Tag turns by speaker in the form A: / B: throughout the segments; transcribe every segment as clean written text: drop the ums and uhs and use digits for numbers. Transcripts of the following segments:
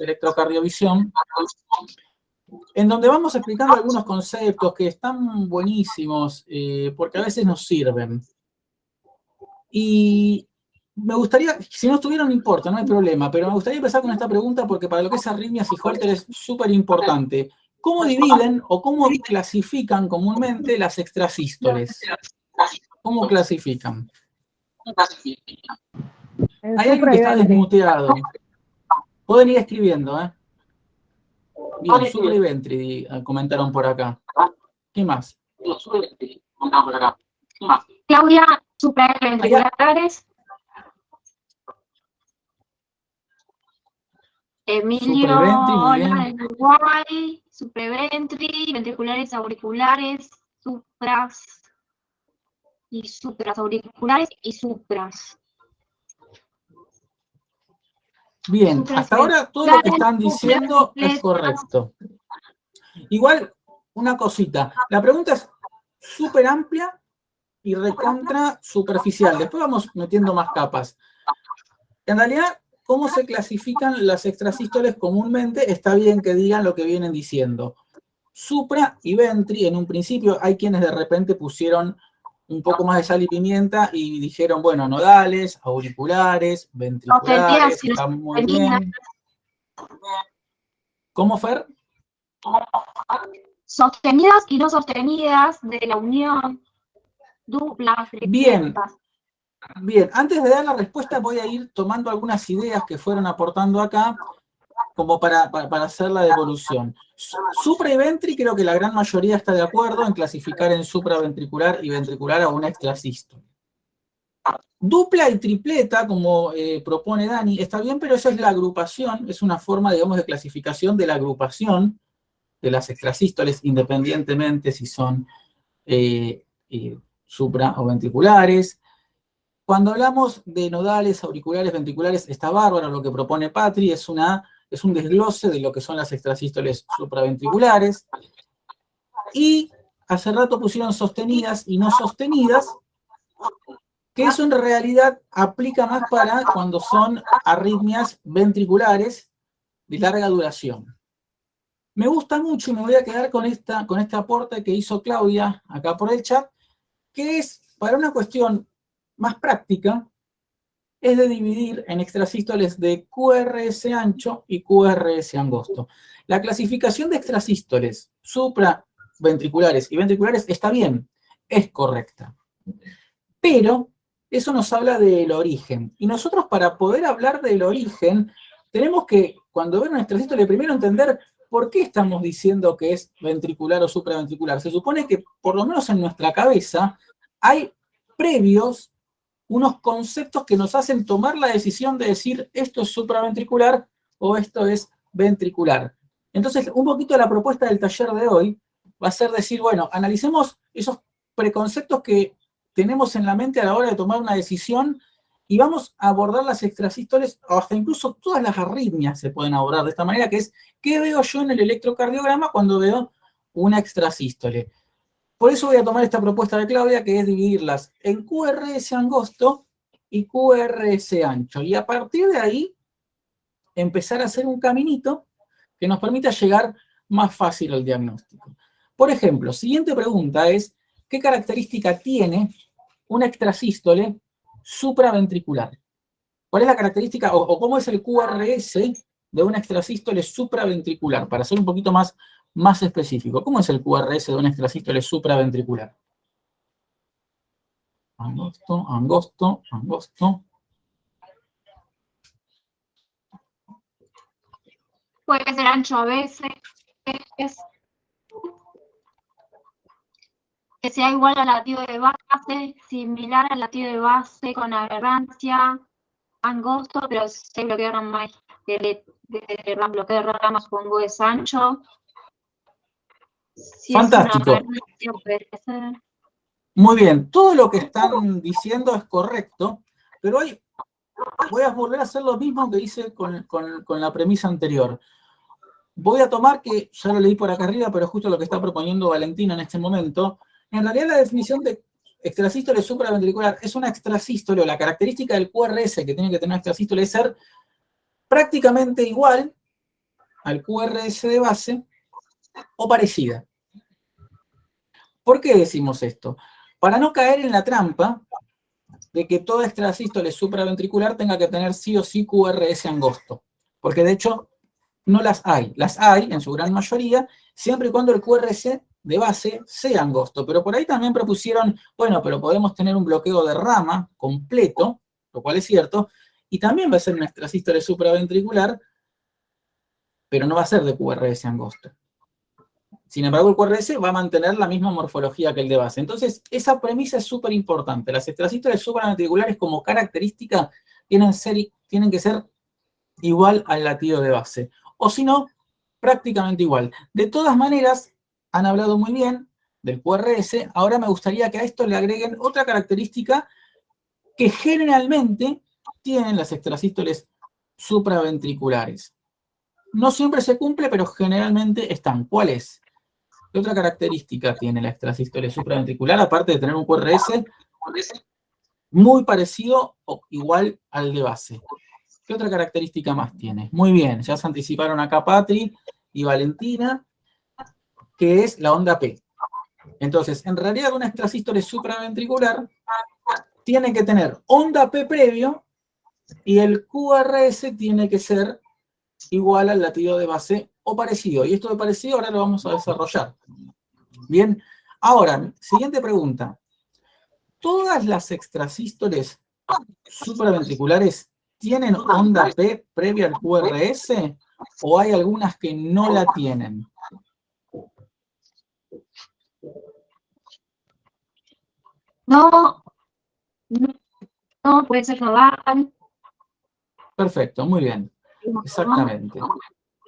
A: electrocardiovisión, en donde vamos explicando algunos conceptos que están buenísimos, porque a veces nos sirven. Y me gustaría, si no estuvieron, no importa, no hay problema, pero me gustaría empezar con esta pregunta porque para lo que es arritmias y Holter es súper importante. ¿Cómo dividen o cómo clasifican comúnmente las extrasístoles? ¿Cómo clasifican? Hay alguien que está desmuteado. Pueden ir escribiendo, ¿eh? Bien, supra y ventri comentaron por acá. ¿Qué más?
B: Claudia, supraventriculares. Emilio,
A: Supreventri, muy bien.
B: hola, de Uruguay, supreventri, ventriculares auriculares, supras y supras, auriculares y supras.
A: Bien,
B: Supras
A: hasta ahora todo lo que están diciendo es correcto. Igual, una cosita. La pregunta es súper amplia y recontra superficial. Después vamos metiendo más capas. En realidad, ¿cómo se clasifican las extrasístoles comúnmente? Está bien que digan lo que vienen diciendo. Supra y ventri, en un principio, hay quienes de repente pusieron un poco más de sal y pimienta y dijeron, bueno, nodales, auriculares, ventriculares, está muy bien. ¿Cómo, Fer?
B: Sostenidas y no sostenidas de la unión, duplas,
A: Bien.
B: tripletas.
A: Bien, antes de dar la respuesta voy a ir tomando algunas ideas que fueron aportando acá, como para hacer la devolución. Supra y ventri, creo que la gran mayoría está de acuerdo en clasificar en supraventricular y ventricular a una extrasístole. Dupla y tripleta, como propone Dani, está bien, pero esa es la agrupación, es una forma, digamos, de clasificación de la agrupación de las extrasístoles, independientemente si son supra o ventriculares. Cuando hablamos de nodales, auriculares, ventriculares, está bárbaro lo que propone Patri, es un desglose de lo que son las extrasístoles supraventriculares. Y hace rato pusieron sostenidas y no sostenidas, que eso en realidad aplica más para cuando son arritmias ventriculares de larga duración. Me gusta mucho y me voy a quedar con este aporte que hizo Claudia acá por el chat, que es para una cuestión más práctica, es de dividir en extrasístoles de QRS ancho y QRS angosto. La clasificación de extrasístoles supraventriculares y ventriculares está bien, es correcta. Pero eso nos habla del origen. Y nosotros, para poder hablar del origen, tenemos que, cuando ven un extrasístole, primero entender por qué estamos diciendo que es ventricular o supraventricular. Se supone que, por lo menos en nuestra cabeza, hay previos unos conceptos que nos hacen tomar la decisión de decir esto es supraventricular o esto es ventricular. Entonces, un poquito de la propuesta del taller de hoy va a ser decir, bueno, analicemos esos preconceptos que tenemos en la mente a la hora de tomar una decisión y vamos a abordar las extrasístoles, o hasta incluso todas las arritmias se pueden abordar de esta manera, que es, ¿qué veo yo en el electrocardiograma cuando veo una extrasístole? Por eso voy a tomar esta propuesta de Claudia, que es dividirlas en QRS angosto y QRS ancho. Y a partir de ahí, empezar a hacer un caminito que nos permita llegar más fácil al diagnóstico. Por ejemplo, siguiente pregunta es, ¿qué característica tiene una extrasístole supraventricular? ¿Cuál es la característica o cómo es el QRS de una extrasístole supraventricular? Para ser un poquito más específico. ¿Cómo es el QRS de una extrasístole supraventricular? Angosto, angosto, angosto.
B: Puede ser ancho a veces, que sea igual al latido de base, similar al latido de base con aberrancia, angosto, pero se bloquea ramas, bloqueo de ramas, supongo, es ancho. Si
A: fantástico.
B: Es una aberrancia, puede ser.
A: Muy bien, todo lo que están diciendo es correcto, pero hoy voy a volver a hacer lo mismo que hice con la premisa anterior. Voy a tomar, que ya lo leí por acá arriba, pero justo lo que está proponiendo Valentina en este momento. En realidad la definición de extrasístole supraventricular es una extrasístole, o la característica del QRS que tiene que tener una extrasístole es ser prácticamente igual al QRS de base o parecida. ¿Por qué decimos esto? Para no caer en la trampa de que toda extrasístole supraventricular tenga que tener sí o sí QRS angosto. Porque de hecho no las hay. Las hay en su gran mayoría, siempre y cuando el QRS de base sea angosto. Pero por ahí también propusieron, bueno, pero podemos tener un bloqueo de rama completo, lo cual es cierto, y también va a ser una extrasístole supraventricular, pero no va a ser de QRS angosto. Sin embargo, el QRS va a mantener la misma morfología que el de base. Entonces, esa premisa es súper importante. Las extrasístoles supraventriculares como característica tienen que ser igual al latido de base. O si no, prácticamente igual. De todas maneras, han hablado muy bien del QRS. Ahora me gustaría que a esto le agreguen otra característica que generalmente tienen las extrasístoles supraventriculares. No siempre se cumple, pero generalmente están. ¿Cuál es? ¿Qué otra característica tiene la extrasístole supraventricular, aparte de tener un QRS muy parecido o igual al de base? ¿Qué otra característica más tiene? Muy bien, ya se anticiparon acá Patri y Valentina, que es la onda P. Entonces, en realidad una extrasístole supraventricular tiene que tener onda P previo y el QRS tiene que ser igual al latido de base o parecido. Y esto de parecido ahora lo vamos a desarrollar. Bien, ahora, siguiente pregunta. ¿Todas las extrasístoles supraventriculares tienen onda P previa al QRS o hay algunas que no la tienen?
B: No, no puede ser nodal.
A: Perfecto, muy bien. Exactamente.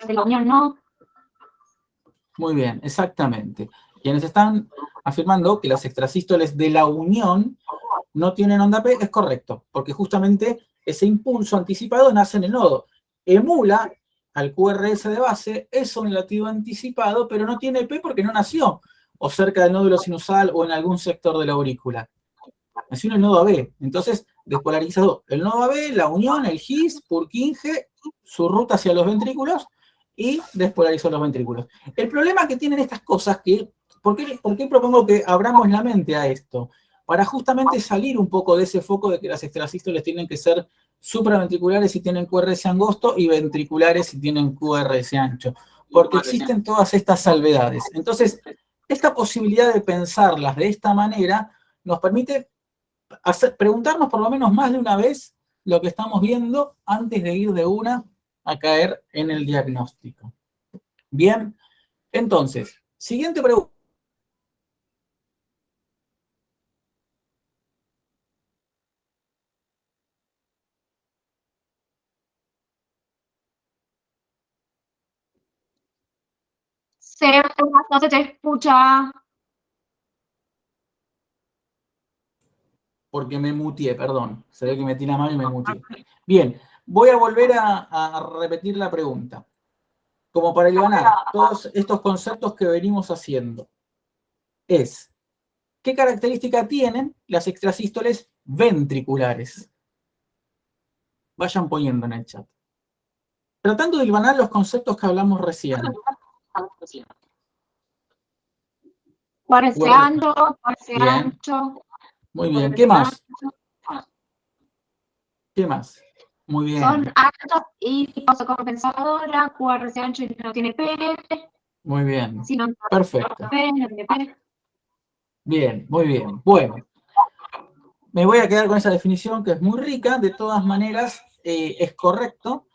B: De la unión no.
A: Muy bien, exactamente. Quienes están afirmando que las extrasístoles de la unión no tienen onda P es correcto, porque justamente ese impulso anticipado nace en el nodo. Emula al QRS de base, es un latido anticipado, pero no tiene P porque no nació, o cerca del nódulo sinusal o en algún sector de la aurícula. Nació en el nodo AB. Entonces, despolarizado el nodo AB, la unión, el GIS, Purkinje, su ruta hacia los ventrículos y despolarizó los ventrículos. El problema que tienen estas cosas, ¿por qué propongo que abramos la mente a esto? Para justamente salir un poco de ese foco de que las extrasístoles tienen que ser supraventriculares si tienen QRS angosto y ventriculares si tienen QRS ancho. Porque existen todas estas salvedades. Entonces, esta posibilidad de pensarlas de esta manera nos permite preguntarnos por lo menos más de una vez lo que estamos viendo antes de ir de una a caer en el diagnóstico. Bien, entonces, siguiente pregunta.
B: No se te escucha.
A: Porque me muteé, perdón. Se ve que metí la mano y me muteé. Bien, voy a volver a repetir la pregunta. Como para hilvanar todos estos conceptos que venimos haciendo. Es, ¿qué característica tienen las extrasístoles ventriculares? Vayan poniendo en el chat. Tratando de hilvanar los conceptos que hablamos recién.
B: Parece
A: Bien,
B: ancho.
A: muy bien. ¿Qué más? ¿Qué más? Muy bien.
B: Son altos y compensadora, QRS ancho y no tiene P.
A: Muy bien.
B: Si no,
A: Perfecto.
B: P, no tiene P.
A: Bien, muy bien. Bueno, me voy a quedar con esa definición que es muy rica. De todas maneras, es correcto.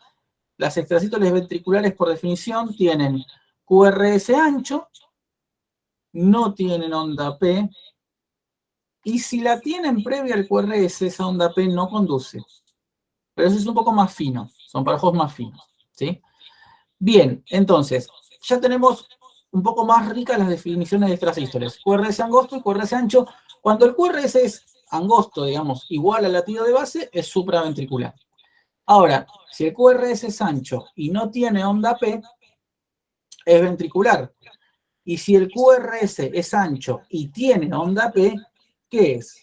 A: Las extrasístoles ventriculares, por definición, tienen QRS ancho, no tienen onda P, y si la tienen previa al QRS, esa onda P no conduce. Pero eso es un poco más fino, son parejos más finos, ¿sí? Bien, entonces, ya tenemos un poco más ricas las definiciones de extrasístoles. QRS angosto y QRS ancho. Cuando el QRS es angosto, digamos, igual al latido de base, es supraventricular. Ahora, si el QRS es ancho y no tiene onda P, es ventricular. Y si el QRS es ancho y tiene onda P, ¿qué es?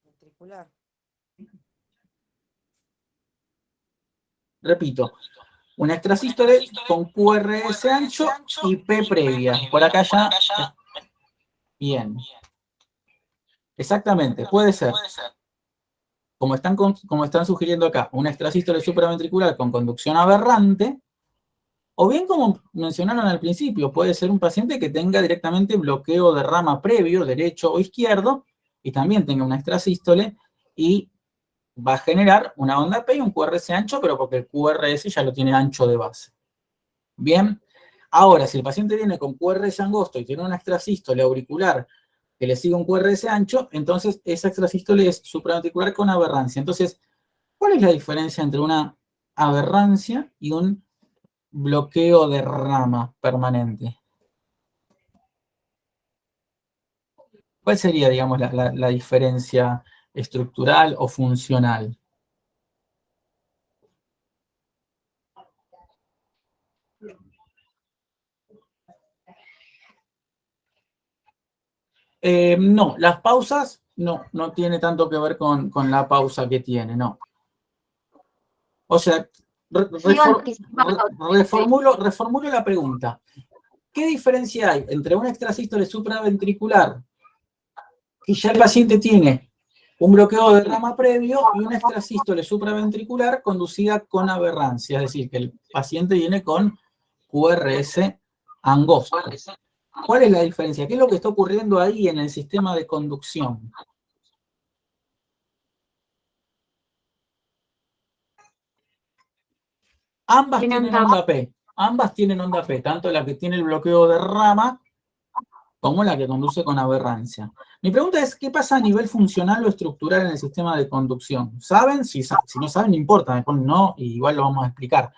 C: Ventricular.
A: Repito, una extrasístole con QRS ancho y P previa. Por acá ya. Bien. Exactamente, puede ser. Como están sugiriendo acá, una extrasístole supraventricular con conducción aberrante, o bien como mencionaron al principio, puede ser un paciente que tenga directamente bloqueo de rama previo, derecho o izquierdo, y también tenga una extrasístole, y va a generar una onda P y un QRS ancho, pero porque el QRS ya lo tiene ancho de base. Bien, ahora, si el paciente viene con QRS angosto y tiene una extrasístole auricular que le sigue un QRS ancho, entonces esa extrasístole es supraventricular con aberrancia. Entonces, ¿cuál es la diferencia entre una aberrancia y un bloqueo de rama permanente? ¿Cuál sería, digamos, la diferencia estructural o funcional? No, las pausas no tiene tanto que ver con la pausa que tiene, no. O sea, reformulo la pregunta. ¿Qué diferencia hay entre una extrasístole supraventricular que ya el paciente tiene un bloqueo de rama previo y una extrasístole supraventricular conducida con aberrancia? Es decir, que el paciente viene con QRS angosto. ¿Cuál es la diferencia? ¿Qué es lo que está ocurriendo ahí en el sistema de conducción? Ambas tienen onda P. Ambas tienen onda P, tanto la que tiene el bloqueo de rama como la que conduce con aberrancia. Mi pregunta es, ¿qué pasa a nivel funcional o estructural en el sistema de conducción? ¿Saben? Si no saben, no importa, me ponen no, y igual lo vamos a explicar.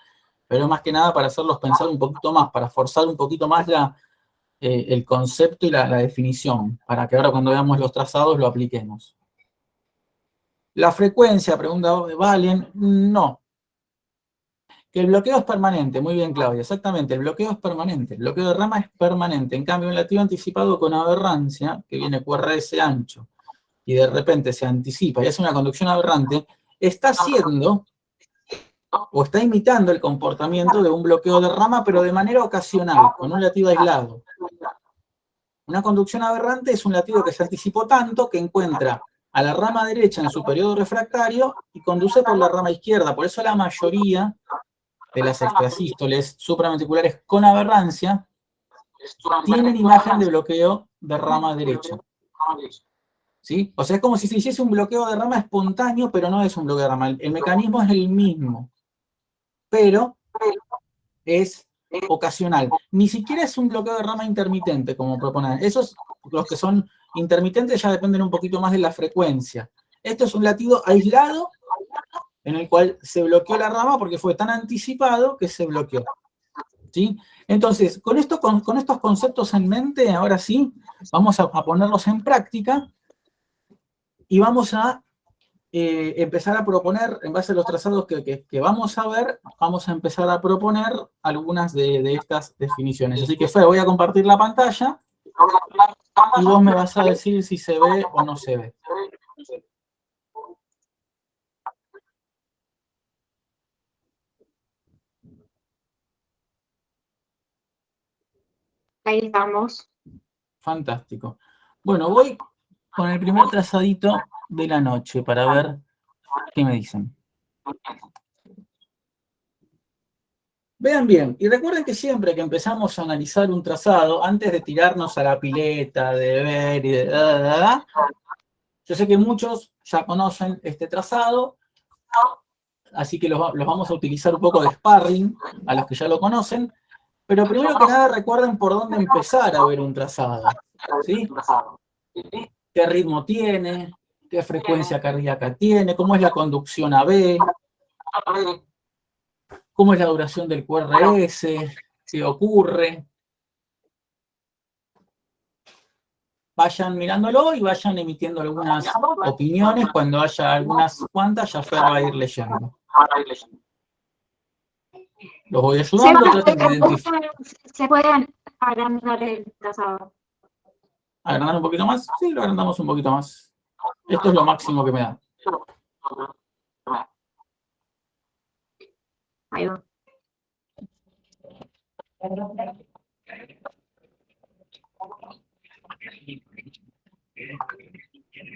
A: Pero más que nada para hacerlos pensar un poquito más, para forzar un poquito más el concepto y la definición, para que ahora cuando veamos los trazados lo apliquemos. La frecuencia, pregunta Valen, no. Que el bloqueo es permanente, muy bien, Claudia, exactamente, el bloqueo es permanente, el bloqueo de rama es permanente. En cambio, un latido anticipado con aberrancia, que viene QRS ancho, y de repente se anticipa y hace una conducción aberrante, está haciendo o está imitando el comportamiento de un bloqueo de rama, pero de manera ocasional, con un latido aislado. Una conducción aberrante es un latido que se anticipó tanto que encuentra a la rama derecha en su periodo refractario y conduce por la rama izquierda. Por eso la mayoría de las extrasístoles supraventriculares con aberrancia tienen imagen de bloqueo de rama derecha. ¿Sí? O sea, es como si se hiciese un bloqueo de rama espontáneo, pero no es un bloqueo de rama. El mecanismo es el mismo, pero es ocasional. Ni siquiera es un bloqueo de rama intermitente, como proponen. Esos, los que son intermitentes, ya dependen un poquito más de la frecuencia. Esto es un latido aislado en el cual se bloqueó la rama porque fue tan anticipado que se bloqueó. ¿Sí? Entonces, con estos conceptos en mente, ahora sí, vamos a ponerlos en práctica y vamos a empezar a proponer, en base a los trazados que vamos a ver, vamos a empezar a proponer algunas de estas definiciones. Así que, Fe, voy a compartir la pantalla y vos me vas a decir si se ve o no se ve.
B: Ahí estamos.
A: Fantástico. Bueno, voy con el primer trazadito de la noche para ver qué me dicen. Vean bien, y recuerden que siempre que empezamos a analizar un trazado, antes de tirarnos a la pileta, de ver y de... yo sé que muchos ya conocen este trazado, así que los vamos a utilizar un poco de sparring a los que ya lo conocen, pero primero que nada recuerden por dónde empezar a ver un trazado, ¿sí? ¿Qué ritmo tiene? ¿Qué frecuencia cardíaca tiene? ¿Cómo es la conducción AB? ¿Cómo es la duración del QRS? ¿Qué ocurre? Vayan mirándolo y vayan emitiendo algunas opiniones. Cuando haya algunas cuantas, ya Fer va a ir leyendo. Los voy ayudando, traten de identificar.
B: ¿Se pueden agrandar el trazado?
A: ¿Agrandar un poquito más? Sí, lo agrandamos un poquito más. Esto es lo máximo que me da.
B: Ahí va.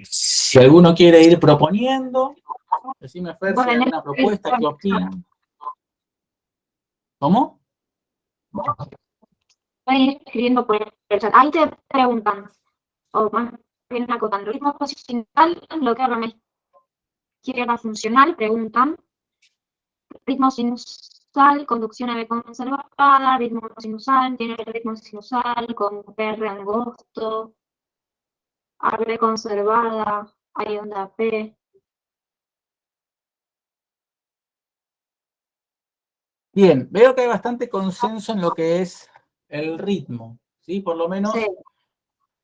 A: Si alguno quiere ir proponiendo, decime, Fer, si hay
B: Bueno,
A: alguna propuesta, ¿qué opinan? ¿Cómo?
B: estoy escribiendo por el chat. Ahí te preguntan, o más bien acotando, ritmo posicional, lo que ahora me izquierda funcional, preguntan, ritmo sinusal, conducción AB conservada, ritmo sinusal, tiene ritmo sinusal, con PR angosto, AB conservada, hay onda P.
A: Bien, veo que hay bastante consenso en lo que es el ritmo, ¿sí? Por lo menos
B: Sí.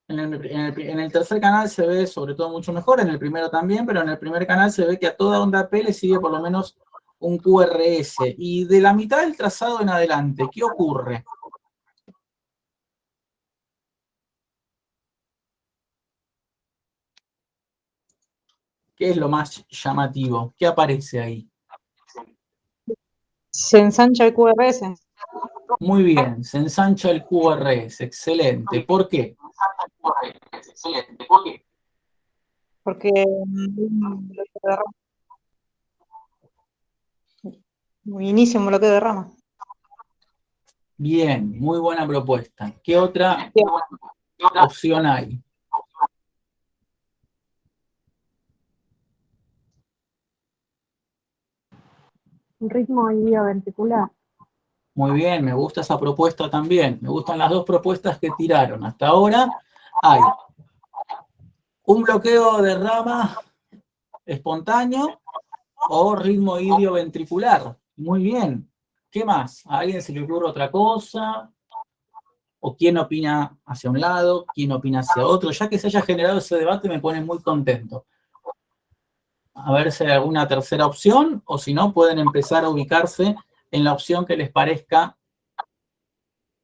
A: en el tercer canal se ve sobre todo mucho mejor, en el primero también, pero en el primer canal se ve que a toda onda P le sigue por lo menos un QRS. Y de la mitad del trazado en adelante, ¿qué ocurre? ¿Qué es lo más llamativo? ¿Qué aparece ahí?
C: Se ensancha el QRS.
A: Muy bien, se ensancha el QRS, excelente. ¿Por qué?
C: Porque inicia un bloqueo de rama.
A: Bien, muy buena propuesta. ¿Qué otra
C: Bien.
A: opción hay?
D: Un ritmo ilioventricular.
A: Muy bien, me gusta esa propuesta también. Me gustan las dos propuestas que tiraron. Hasta ahora hay un bloqueo de rama espontáneo o ritmo ilioventricular. Muy bien. ¿Qué más? ¿A alguien se le ocurre otra cosa? ¿O quién opina hacia un lado? ¿Quién opina hacia otro? Ya que se haya generado ese debate me pone muy contento. A ver si hay alguna tercera opción, o si no, pueden empezar a ubicarse en la opción que les parezca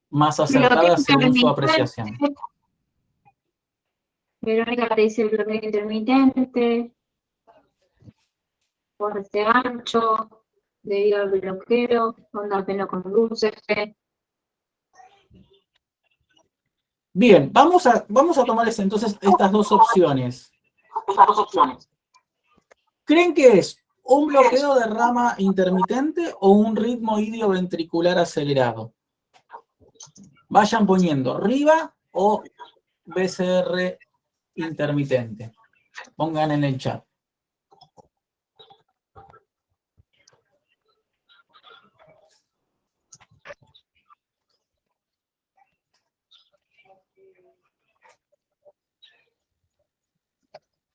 A: más acertada según su apreciación.
B: Verónica te dice el bloqueo intermitente, fuerte ancho, debido al bloqueo, onda P no conduce.
A: Bien, vamos a tomar entonces estas dos opciones. ¿Creen que es un bloqueo de rama intermitente o un ritmo ilioventricular acelerado? Vayan poniendo RIVA o BCR intermitente. Pongan en el chat.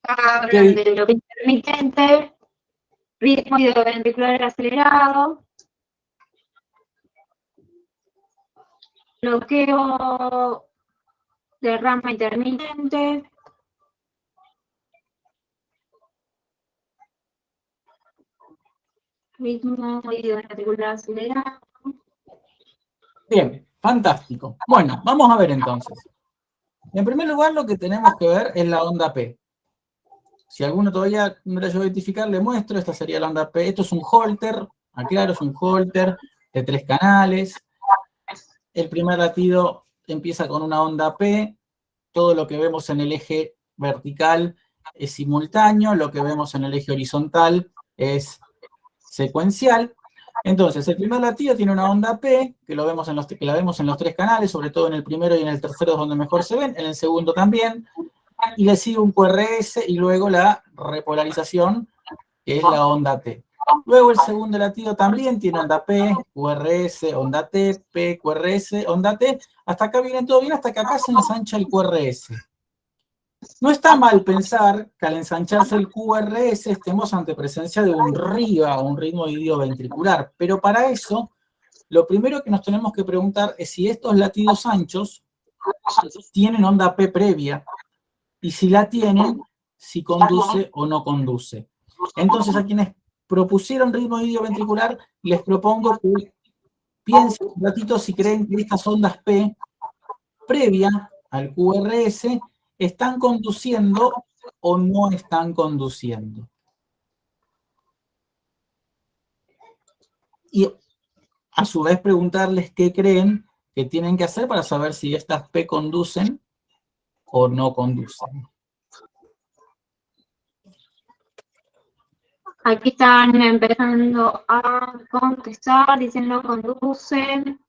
B: Hablan de bloqueo intermitente, ritmo ilioventricular acelerado, bloqueo de rama intermitente, ritmo ilioventricular acelerado.
A: Bien, fantástico. Bueno, vamos a ver entonces. En primer lugar, lo que tenemos que ver es la onda P. Si alguno todavía no la llegó a identificar, le muestro. Esta sería la onda P. Esto es un holter, aclaro, es un holter de 3 canales. El primer latido empieza con una onda P. Todo lo que vemos en el eje vertical es simultáneo. Lo que vemos en el eje horizontal es secuencial. Entonces, el primer latido tiene una onda P, que la vemos en los 3 canales, sobre todo en el primero y en el tercero es donde mejor se ven, en el segundo también, y le sigue un QRS y luego la repolarización, que es la onda T. Luego el segundo latido también tiene onda P, QRS, onda T, P, QRS, onda T. Hasta acá viene todo bien, hasta que acá se ensancha el QRS. No está mal pensar que al ensancharse el QRS estemos ante presencia de un RIVA, o un ritmo ilioventricular, pero para eso, lo primero que nos tenemos que preguntar es si estos latidos anchos tienen onda P previa, y si la tienen, si conduce o no conduce. Entonces, a quienes propusieron ritmo ilioventricular, les propongo que piensen un ratito si creen que estas ondas P previa al QRS están conduciendo o no están conduciendo. Y a su vez preguntarles qué creen que tienen que hacer para saber si estas P conducen o no conducen.
B: Aquí están empezando a contestar, diciendo conducen.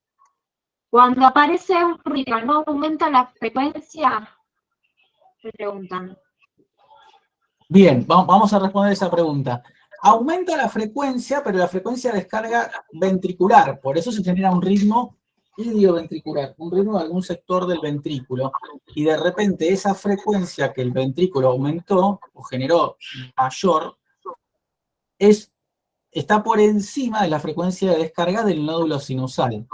B: Cuando aparece un ruido, ¿no aumenta la frecuencia? Se preguntan.
A: Bien, vamos a responder esa pregunta. Aumenta la frecuencia, pero la frecuencia de descarga ventricular. Por eso se genera un ritmo idioventricular, un ritmo de algún sector del ventrículo. Y de repente esa frecuencia que el ventrículo aumentó o generó mayor, está por encima de la frecuencia de descarga del nódulo sinusal.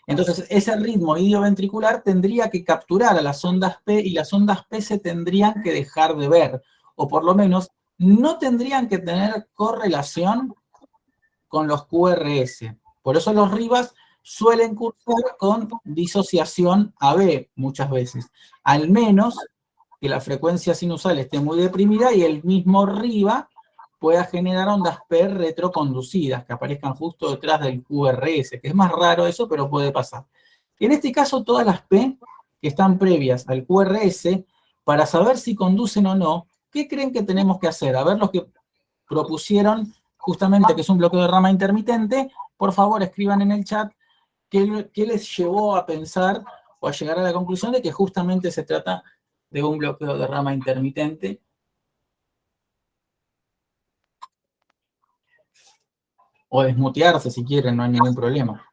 A: Entonces, ese ritmo idioventricular tendría que capturar a las ondas P y las ondas P se tendrían que dejar de ver, o por lo menos no tendrían que tener correlación con los QRS. Por eso los RIVAS suelen cursar con disociación AB muchas veces, al menos que la frecuencia sinusal esté muy deprimida y el mismo RIVA pueda generar ondas P retroconducidas que aparezcan justo detrás del QRS, que es más raro eso, pero puede pasar. En este caso, todas las P que están previas al QRS, para saber si conducen o no, ¿qué creen que tenemos que hacer? A ver, los que propusieron justamente que es un bloqueo de rama intermitente, por favor escriban en el chat qué les llevó a pensar o a llegar a la conclusión de que justamente se trata de un bloqueo de rama intermitente. O desmutearse si quieren, no hay ningún problema.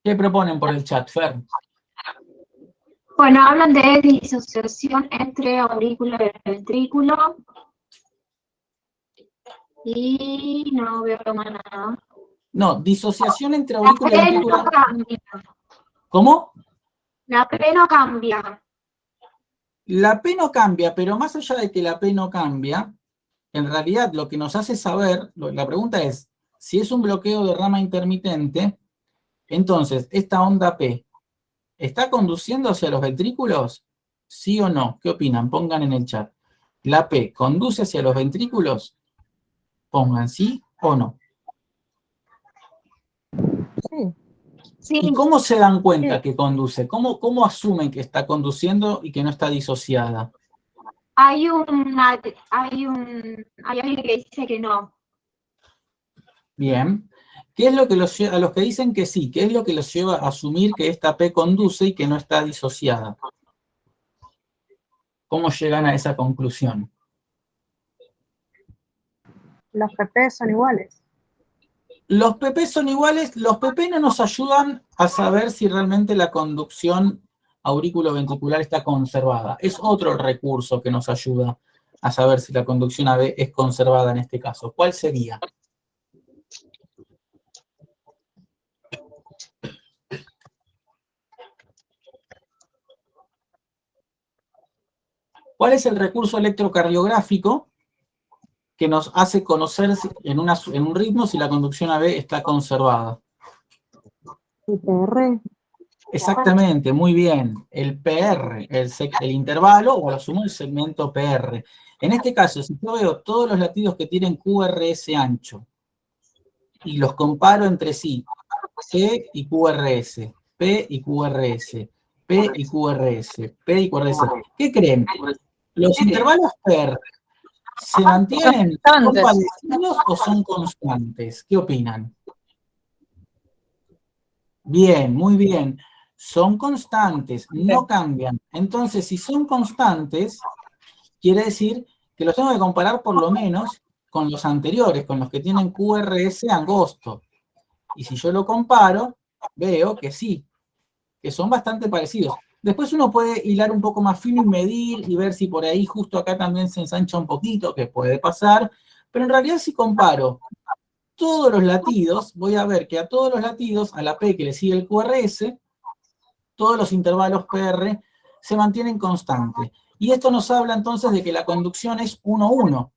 A: ¿Qué proponen por el chat, Fer?
B: Bueno, hablan de disociación entre aurículo y ventrículo. Y no veo más nada.
A: No, disociación entre
B: La
A: aurícula y
B: P
A: ventrículo.
B: no cambia.
A: ¿Cómo?
B: La P no cambia.
A: La P no cambia, pero más allá de que la P no cambia, en realidad lo que nos hace saber, la pregunta es, si es un bloqueo de rama intermitente, entonces, esta onda P, ¿está conduciendo hacia los ventrículos? ¿Sí o no? ¿Qué opinan? Pongan en el chat. ¿La P conduce hacia los ventrículos? Pongan sí o no.
C: Sí.
B: Sí,
A: ¿Y cómo se dan cuenta que conduce? ¿Cómo asumen que está conduciendo y que no está disociada?
B: hay alguien que dice que no.
A: Bien. ¿Qué es lo que a los que dicen que sí? ¿Qué es lo que los lleva a asumir que esta P conduce y que no está disociada? ¿Cómo llegan a esa conclusión?
D: Los PP son iguales.
A: Los PP son iguales, los PP no nos ayudan a saber si realmente la conducción auriculoventricular está conservada. Es otro recurso que nos ayuda a saber si la conducción AB es conservada en este caso. ¿Cuál sería? ¿Cuál es el recurso electrocardiográfico que nos hace conocer en un ritmo si la conducción AB está conservada?
D: IPR.
A: Exactamente, muy bien. El PR, el intervalo, o a lo sumo el segmento PR. En este caso, si yo veo todos los latidos que tienen QRS ancho y los comparo entre sí, P y QRS, P y QRS, P y QRS, P y QRS, ¿qué creen? ¿Los intervalos PR se mantienen, son
C: Constantes.
A: parecidos o son constantes? ¿Qué opinan? Bien, muy bien. Son constantes, no cambian. Entonces, si son constantes, quiere decir que los tengo que comparar por lo menos con los anteriores, con los que tienen QRS angosto. Y si yo lo comparo, veo que sí, que son bastante parecidos. Después uno puede hilar un poco más fino y medir y ver si por ahí justo acá también se ensancha un poquito, que puede pasar. Pero en realidad si comparo todos los latidos, voy a ver que a todos los latidos, a la P que le sigue el QRS, todos los intervalos PR se mantienen constantes. Y esto nos habla entonces de que la conducción es 1-1,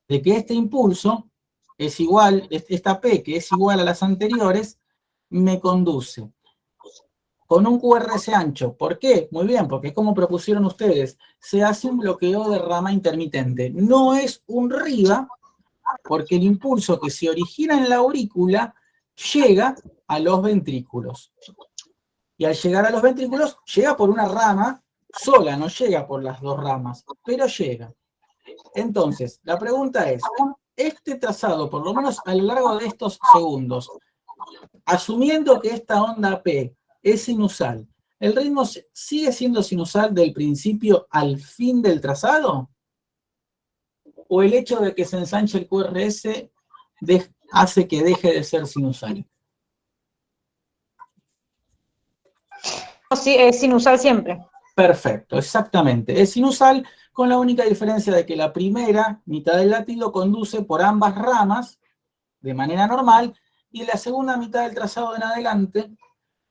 A: de que este impulso es igual, esta P que es igual a las anteriores, me conduce. con un QRS ancho. ¿Por qué? Muy bien, porque como propusieron ustedes, se hace un bloqueo de rama intermitente. No es un RIBA, porque el impulso que se origina en la aurícula llega a los ventrículos. Y al llegar a los ventrículos, llega por una rama sola, no llega por las dos ramas, pero llega. Entonces, la pregunta es, este trazado, por lo menos a lo largo de estos segundos, asumiendo que esta onda P es sinusal, ¿el ritmo sigue siendo sinusal del principio al fin del trazado? ¿O el hecho de que se ensanche el QRS hace que deje de ser sinusal?
C: Sí, es sinusal siempre.
A: Perfecto, exactamente. Es sinusal con la única diferencia de que la primera mitad del latido conduce por ambas ramas de manera normal y la segunda mitad del trazado en adelante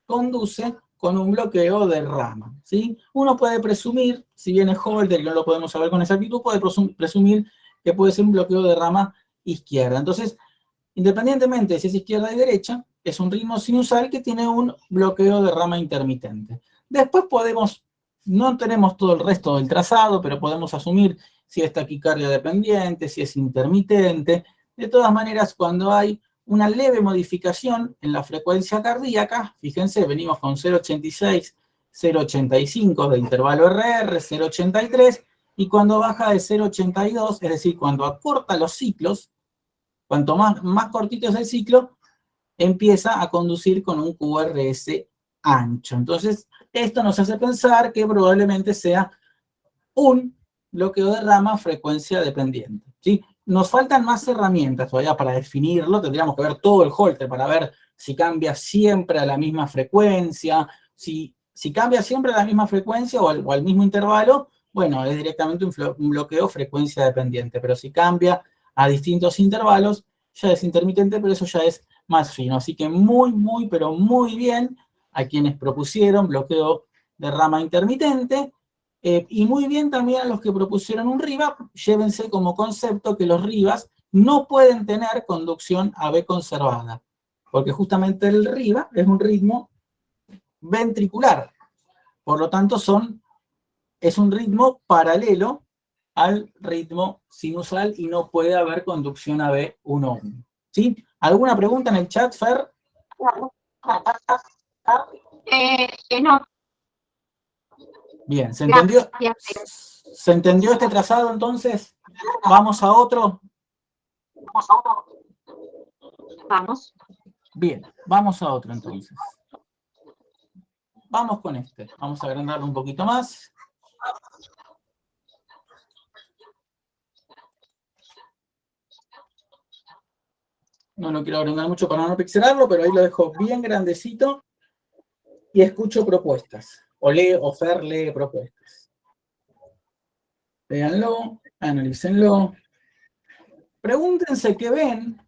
A: conduce con un bloqueo de rama, ¿sí? Uno puede presumir, si bien es Holter y no lo podemos saber con exactitud, puede presumir que puede ser un bloqueo de rama izquierda. Entonces, independientemente de si es izquierda y derecha, es un ritmo sinusal que tiene un bloqueo de rama intermitente. Después no tenemos todo el resto del trazado, pero podemos asumir si es taquicardia dependiente, si es intermitente. De todas maneras, cuando hay una leve modificación en la frecuencia cardíaca, fíjense, venimos con 0,86, 0,85 de intervalo RR, 0,83, y cuando baja de 0,82, es decir, cuando acorta los ciclos, cuanto más cortito es el ciclo, empieza a conducir con un QRS ancho. Entonces, esto nos hace pensar que probablemente sea un bloqueo de rama frecuencia dependiente, ¿sí? Nos faltan más herramientas todavía para definirlo, tendríamos que ver todo el Holter para ver si cambia siempre a la misma frecuencia, si cambia siempre a la misma frecuencia o al mismo intervalo, bueno, es directamente un bloqueo frecuencia dependiente, pero si cambia a distintos intervalos, ya es intermitente, pero eso ya es más fino. Así que muy, pero muy bien a quienes propusieron bloqueo de rama intermitente, y muy bien también a los que propusieron un RIVA. Llévense como concepto que los RIVAs no pueden tener conducción AB conservada, porque justamente el RIVA es un ritmo ventricular, por lo tanto es un ritmo paralelo al ritmo sinusal y no puede haber conducción AB 1-1. ¿Sí? ¿Alguna pregunta en el chat, Fer?
B: No.
A: Bien, ¿se entendió? ¿Se entendió este trazado entonces? ¿Vamos a otro?
B: Vamos.
A: Bien, vamos a otro entonces. Vamos con este. Vamos a agrandarlo un poquito más. No lo quiero agrandar mucho para no pixelarlo, pero ahí lo dejo bien grandecito y escucho propuestas. O Fer lee propuestas. Véanlo, analícenlo. Pregúntense qué ven,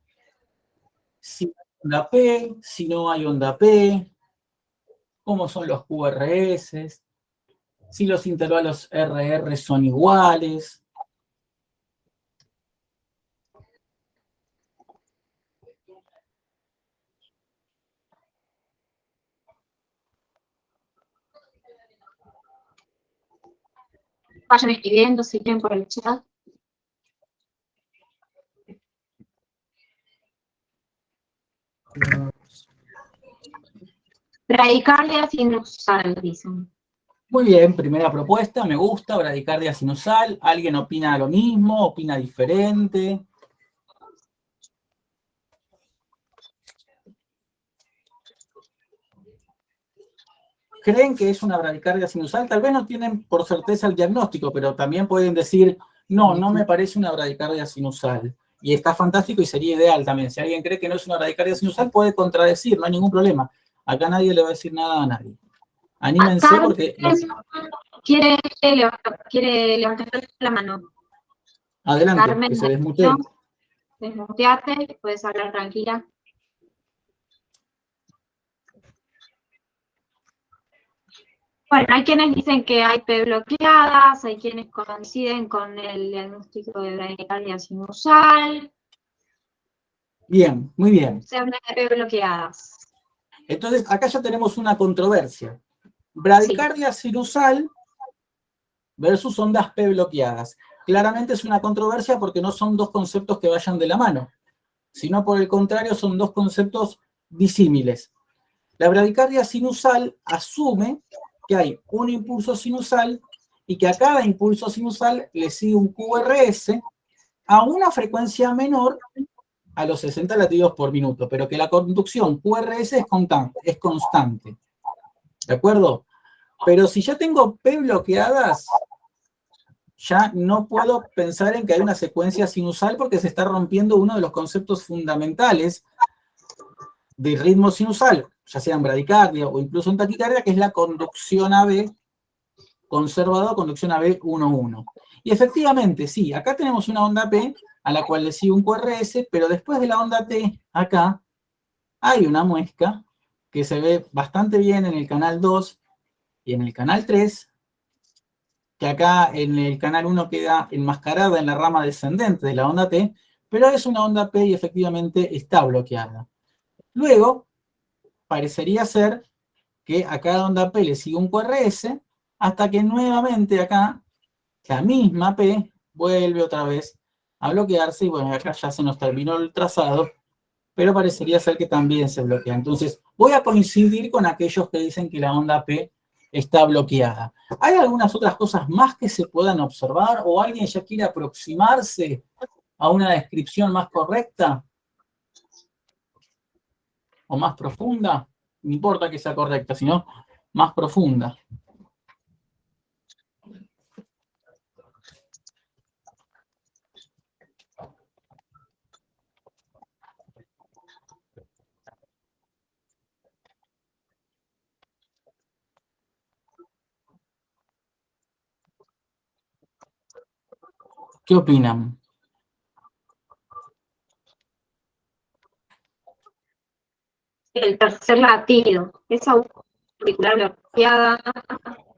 A: si hay onda P, si no hay onda P, cómo son los QRS, si los intervalos RR son iguales.
B: Vayan escribiendo si quieren por el chat. Bradicardia sinusal, dicen.
A: Muy bien, primera propuesta, me gusta, bradicardia sinusal. ¿Alguien opina lo mismo? ¿Opina diferente? ¿Creen que es una bradicardia sinusal? Tal vez no tienen por certeza el diagnóstico, pero también pueden decir, no me parece una bradicardia sinusal. Y está fantástico y sería ideal también. Si alguien cree que no es una bradicardia sinusal, puede contradecir, no hay ningún problema. Acá nadie le va a decir nada a nadie. Anímense porque...
B: Quiere levantar la mano.
A: Adelante,
B: Carmen,
A: que se desmutee.
B: desmuteate, puedes hablar tranquila. Bueno, hay quienes dicen que hay P bloqueadas, hay quienes coinciden con el diagnóstico de bradicardia sinusal.
A: Bien, muy bien.
B: Se habla de P bloqueadas.
A: Entonces, acá ya tenemos una controversia. Bradicardia sinusal versus ondas P bloqueadas. Claramente es una controversia porque no son dos conceptos que vayan de la mano, sino por el contrario son dos conceptos disímiles. La bradicardia sinusal asume que hay un impulso sinusal y que a cada impulso sinusal le sigue un QRS a una frecuencia menor a los 60 latidos por minuto, pero que la conducción QRS es constante. ¿De acuerdo? Pero si ya tengo P bloqueadas, ya no puedo pensar en que hay una secuencia sinusal porque se está rompiendo uno de los conceptos fundamentales de ritmo sinusal, ya sea en bradicardia o incluso en taquicardia, que es la conducción AB conservador, conducción AB 1,1. Y efectivamente, sí, acá tenemos una onda P a la cual le sigue un QRS, pero después de la onda T, acá, hay una muesca que se ve bastante bien en el canal 2 y en el canal 3, que acá en el canal 1 queda enmascarada en la rama descendente de la onda T, pero es una onda P y efectivamente está bloqueada. Luego, parecería ser que a cada onda P le sigue un QRS, hasta que nuevamente acá, la misma P vuelve otra vez a bloquearse, y bueno, acá ya se nos terminó el trazado, pero parecería ser que también se bloquea. Entonces, voy a coincidir con aquellos que dicen que la onda P está bloqueada. ¿Hay algunas otras cosas más que se puedan observar o alguien ya quiere aproximarse a una descripción más correcta o más profunda? No importa que sea correcta, sino más profunda. ¿Qué opinan?
B: El tercer latido, esa auricular bloqueada,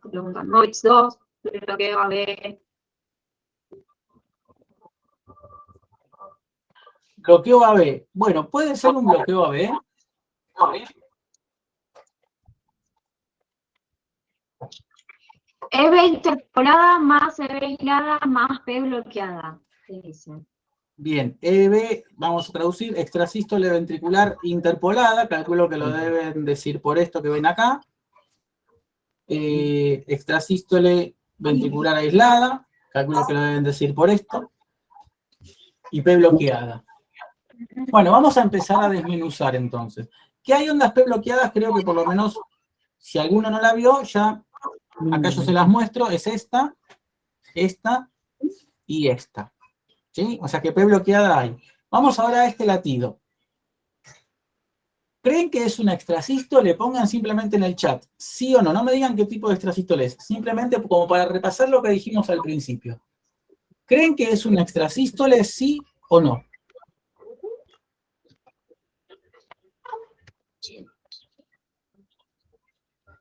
B: preguntan, Moix 2, bloqueo AB.
A: Bloqueo AB. Bueno, puede ser un bloqueo AB.
B: EB interpolada más EB aislada más P bloqueada. ¿Qué dicen?
A: Bien, EB, vamos a traducir, extrasístole ventricular interpolada, calculo que lo deben decir por esto que ven acá. Extrasístole ventricular aislada, calculo que lo deben decir por esto. Y P bloqueada. Bueno, vamos a empezar a desmenuzar entonces. ¿Qué hay ondas P bloqueadas? Creo que por lo menos, si alguno no la vio, ya acá yo se las muestro, es esta y esta. ¿Sí? O sea que P bloqueada hay. Vamos ahora a este latido. ¿Creen que es una extrasístole? Pongan simplemente en el chat, sí o no. No me digan qué tipo de extrasístole es. Simplemente como para repasar lo que dijimos al principio. ¿Creen que es una extrasístole, sí o no?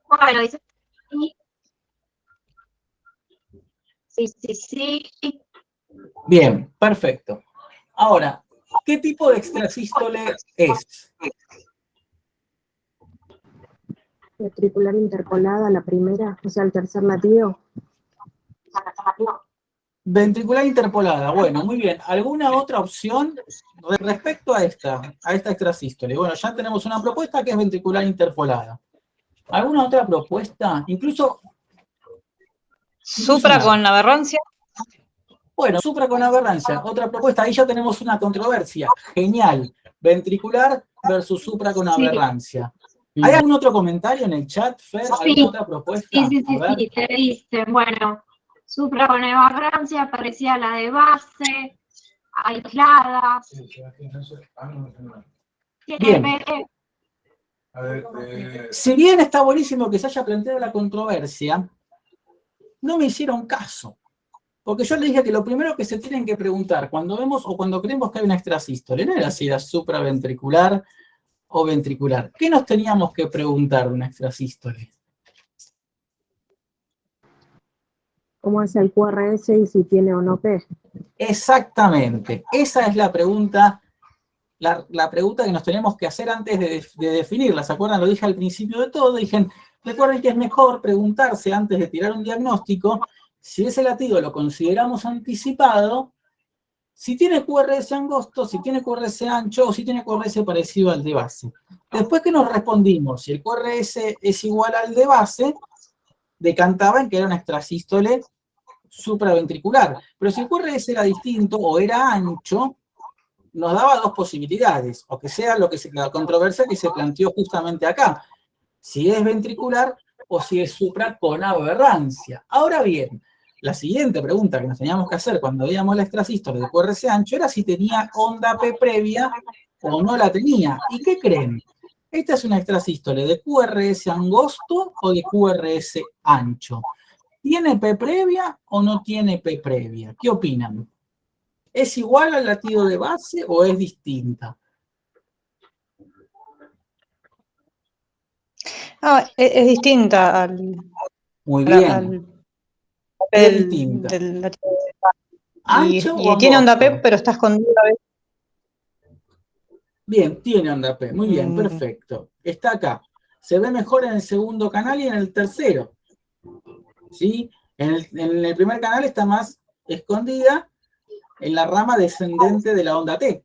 B: Bueno, dice sí. Sí.
A: Bien, perfecto. Ahora, ¿qué tipo de extrasístole es?
D: Ventricular interpolada, la primera, o sea, el tercer latido.
A: Ventricular interpolada. Bueno, muy bien. ¿Alguna otra opción respecto a esta extrasístole? Bueno, ya tenemos una propuesta que es ventricular interpolada. ¿Alguna otra propuesta? Incluso
C: Supra
A: nada.
C: con aberrancia.
A: Bueno, supra con aberrancia. Otra propuesta. Ahí ya tenemos una controversia. Genial. Ventricular versus supra con aberrancia. ¿Hay algún otro comentario en el chat, Fer? ¿Alguna otra propuesta?
B: Sí, te dicen, bueno, supra con aberrancia, parecía a la de base, aisladas.
A: Bien.
B: Tiene
A: Si bien está buenísimo que se haya planteado la controversia, no me hicieron caso. Porque yo les dije que lo primero que se tienen que preguntar cuando vemos o cuando creemos que hay una extrasístole, no era si era supraventricular o ventricular. ¿Qué nos teníamos que preguntar de una extrasístole?
D: ¿Cómo es el QRS y si tiene o no P?
A: Exactamente. Esa es la pregunta la pregunta que nos tenemos que hacer antes de definirla. ¿Se acuerdan? Lo dije al principio de todo. Dije, recuerden que es mejor preguntarse antes de tirar un diagnóstico si ese latido lo consideramos anticipado, si tiene QRS angosto, si tiene QRS ancho o si tiene QRS parecido al de base. Después que nos respondimos si el QRS es igual al de base, decantaba en que era una extrasístole supraventricular. Pero si el QRS era distinto o era ancho, nos daba dos posibilidades, o que sea la controversia que se planteó justamente acá, si es ventricular o si es supra con aberrancia. Ahora bien, la siguiente pregunta que nos teníamos que hacer cuando veíamos la extrasístole de QRS ancho era si tenía onda P previa o no la tenía. ¿Y qué creen? ¿Esta es una extrasístole de QRS angosto o de QRS ancho? ¿Tiene P previa o no tiene P previa? ¿Qué opinan? ¿Es igual al latido de base o es distinta?
C: Es distinta al,
A: Muy
C: al-
A: bien.
C: al
A: Es
C: del,
A: distinta.
C: del latido de
A: ¿Ancho o
C: y tiene onda P,
A: angosto?
C: pero está escondida.
A: Bien, tiene onda P. Muy bien,
C: Mm.
A: perfecto. Está acá. Se ve mejor en el segundo canal y en el tercero. ¿Sí? En el primer canal está más escondida en la rama descendente de la onda T.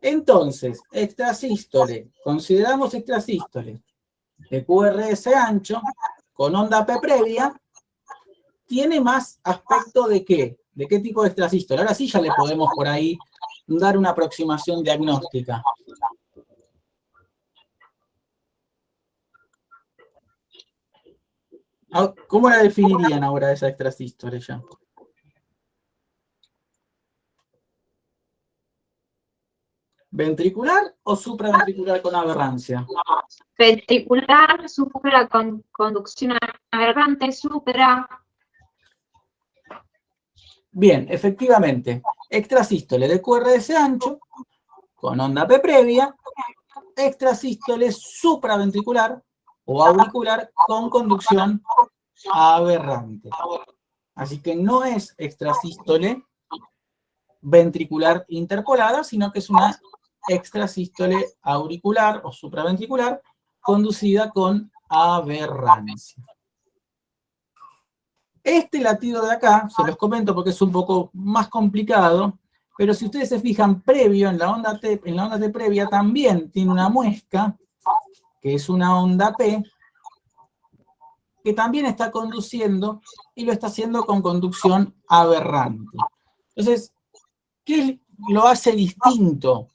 A: Entonces, extrasístole. Consideramos extrasístole de QRS ancho con onda P previa. ¿Tiene más aspecto de qué? ¿De qué tipo de extrasístole? Ahora sí ya le podemos por ahí dar una aproximación diagnóstica. ¿Cómo la definirían ahora esa extrasístole ya? ¿Ventricular o supraventricular con aberrancia?
B: Ventricular, supra con conducción aberrante, supra.
A: Bien, efectivamente. Extrasístole de QRS ancho con onda P previa, extrasístole supraventricular o auricular con conducción aberrante. Así que no es extrasístole ventricular interpolada, sino que es una extrasístole auricular o supraventricular conducida con aberrancia. Este latido de acá, se los comento porque es un poco más complicado, pero si ustedes se fijan previo en la onda T previa también tiene una muesca, que es una onda P, que también está conduciendo y lo está haciendo con conducción aberrante. Entonces, ¿qué lo hace distinto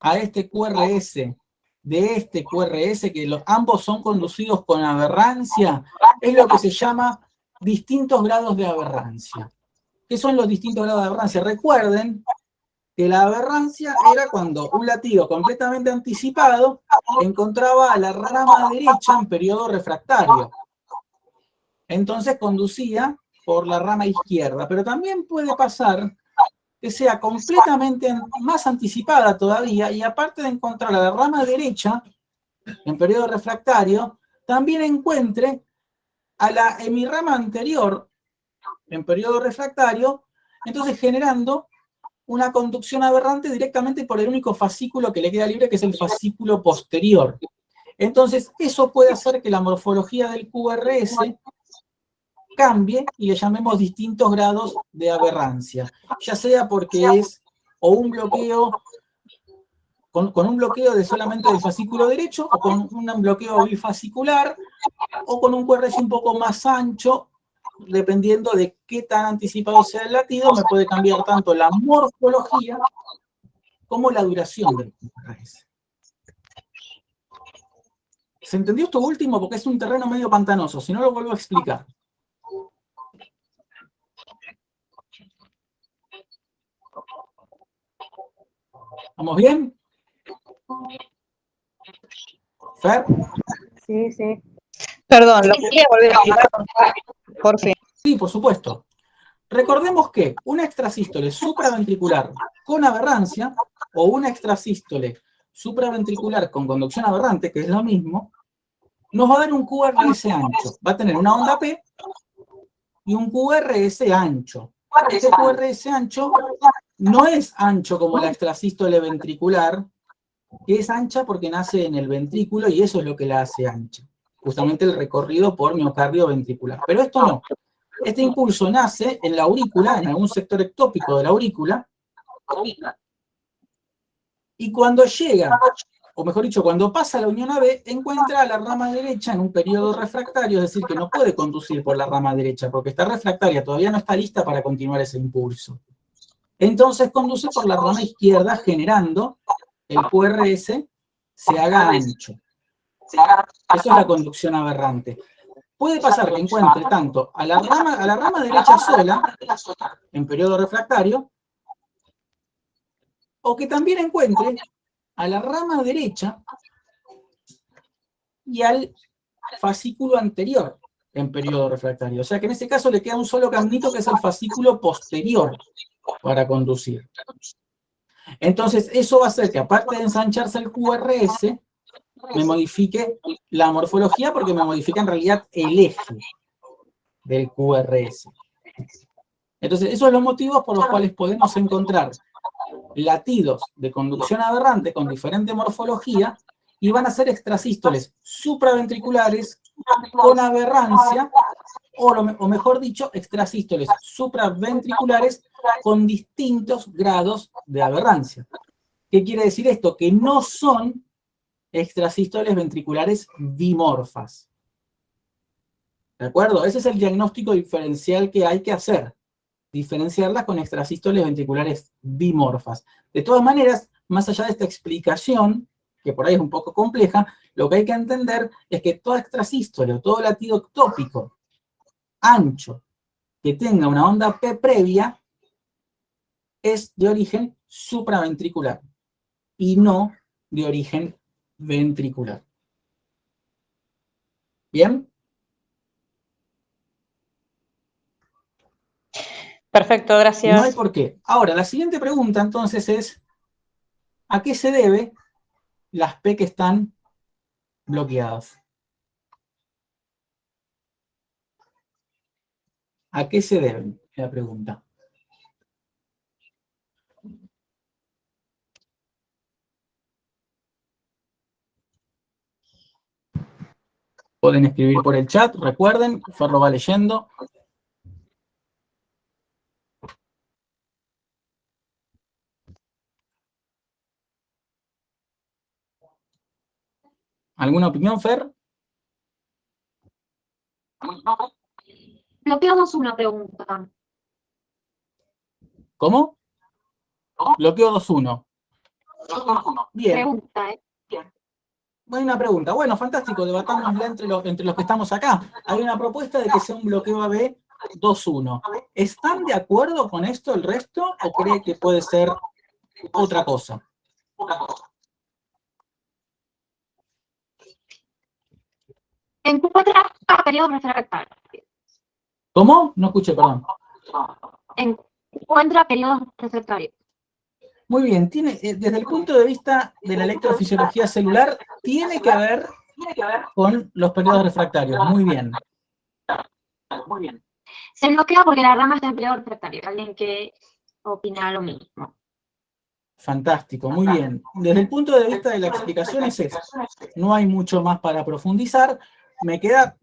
A: a este QRS de este QRS, que ambos son conducidos con aberrancia? Es lo que se llama distintos grados de aberrancia. ¿Qué son los distintos grados de aberrancia? Recuerden que la aberrancia era cuando un latido completamente anticipado encontraba a la rama derecha en periodo refractario. Entonces conducía por la rama izquierda, pero también puede pasar que sea completamente más anticipada todavía y aparte de encontrar a la rama derecha en periodo refractario, también encuentre a la hemirrama anterior en periodo refractario, entonces generando una conducción aberrante directamente por el único fascículo que le queda libre, que es el fascículo posterior. Entonces, eso puede hacer que la morfología del QRS cambie y le llamemos distintos grados de aberrancia, ya sea porque es o un bloqueo con un bloqueo de solamente del fascículo derecho, o con un bloqueo bifascicular, o con un QRS un poco más ancho, dependiendo de qué tan anticipado sea el latido, me puede cambiar tanto la morfología como la duración del QRS. ¿Se entendió esto último? Porque es un terreno medio pantanoso, si no lo vuelvo a explicar. ¿Vamos bien? ¿Fer?
D: Sí, sí.
C: Perdón, ¿lo podría volver a explicar? Por fin.
A: Sí, por supuesto. Recordemos que una extrasístole supraventricular con aberrancia o una extrasístole supraventricular con conducción aberrante, que es lo mismo, nos va a dar un QRS ancho. Va a tener una onda P y un QRS ancho. Este QRS ancho no es ancho como la extrasístole ventricular, que es ancha porque nace en el ventrículo y eso es lo que la hace ancha. Justamente el recorrido por miocardio ventricular. Pero esto no. Este impulso nace en la aurícula, en algún sector ectópico de la aurícula, y cuando llega, o mejor dicho, cuando pasa la unión AB, encuentra a la rama derecha en un periodo refractario, es decir, que no puede conducir por la rama derecha, porque está refractaria, todavía no está lista para continuar ese impulso. Entonces conduce por la rama izquierda, generando el QRS se haga ancho. Eso es la conducción aberrante. Puede pasar que encuentre tanto a la rama derecha sola, en periodo refractario, o que también encuentre a la rama derecha y al fascículo anterior en periodo refractario. O sea que en este caso le queda un solo caminito que es el fascículo posterior para conducir. Entonces eso va a hacer que aparte de ensancharse el QRS, me modifique la morfología porque me modifica en realidad el eje del QRS. Entonces esos son los motivos por los cuales podemos encontrar latidos de conducción aberrante con diferente morfología y van a ser extrasístoles supraventriculares con aberrancia, o mejor dicho, extrasístoles supraventriculares con distintos grados de aberrancia. ¿Qué quiere decir esto? Que no son extrasístoles ventriculares dimorfas. ¿De acuerdo? Ese es el diagnóstico diferencial que hay que hacer. Diferenciarlas con extrasístoles ventriculares dimorfas. De todas maneras, más allá de esta explicación, que por ahí es un poco compleja, lo que hay que entender es que toda extrasístole o todo latido ectópico ancho que tenga una onda P previa es de origen supraventricular y no de origen ventricular. ¿Bien?
C: Perfecto, gracias.
A: No hay por qué. Ahora, la siguiente pregunta entonces es, ¿a qué se debe las P que están bloqueadas? ¿A qué se deben? Es la pregunta. Pueden escribir por el chat, recuerden, Fer lo va leyendo. ¿Alguna opinión, Fer?
B: Bloqueo 2-1 pregunta.
A: ¿Cómo? Bloqueo 2-1. Bien.
B: Pregunta,
A: Hay una pregunta. Bueno, fantástico, debatámosla entre los que estamos acá. Hay una propuesta de que sea un bloqueo AB 2-1. ¿Están de acuerdo con esto el resto o cree que puede ser otra cosa?
B: Encuentra periodos refractarios.
A: ¿Cómo? No escuché, perdón.
B: Encuentra periodos refractarios.
A: Muy bien, desde el punto de vista de la electrofisiología celular, tiene que ver con los periodos refractarios. Muy bien.
B: Muy bien. Se bloquea porque la rama está en periodo refractario. Alguien que opina lo mismo.
A: Fantástico, muy bien. Desde el punto de vista de la explicación es eso. No hay mucho más para profundizar. Me queda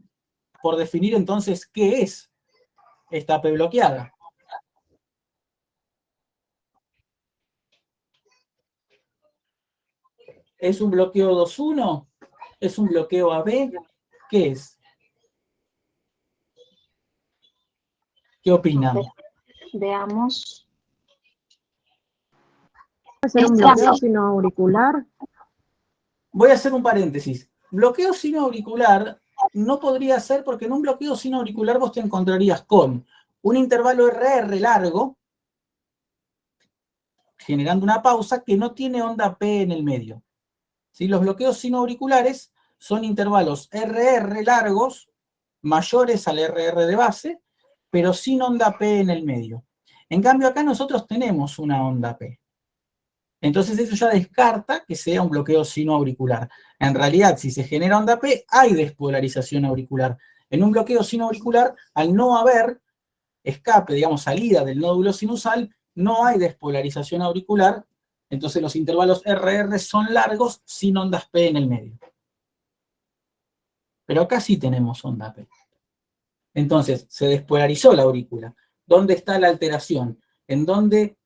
A: por definir entonces qué es esta P bloqueada. ¿Es un bloqueo 2-1? ¿Es un bloqueo AB? ¿Qué es? ¿Qué opinan?
B: Veamos.
D: ¿Puede ser un bloqueo sino auricular?
A: Voy a hacer un paréntesis. Bloqueo sino auricular no podría ser porque en un bloqueo sino auricular vos te encontrarías con un intervalo RR largo, generando una pausa que no tiene onda P en el medio. ¿Sí? Los bloqueos sino auriculares son intervalos RR largos, mayores al RR de base, pero sin onda P en el medio. En cambio acá nosotros tenemos una onda P. Entonces eso ya descarta que sea un bloqueo sino auricular. En realidad, si se genera onda P, hay despolarización auricular. En un bloqueo sino auricular, al no haber escape, digamos, salida del nódulo sinusal, no hay despolarización auricular, entonces los intervalos RR son largos sin ondas P en el medio. Pero acá sí tenemos onda P. Entonces, se despolarizó la aurícula. ¿Dónde está la alteración? ¿En dónde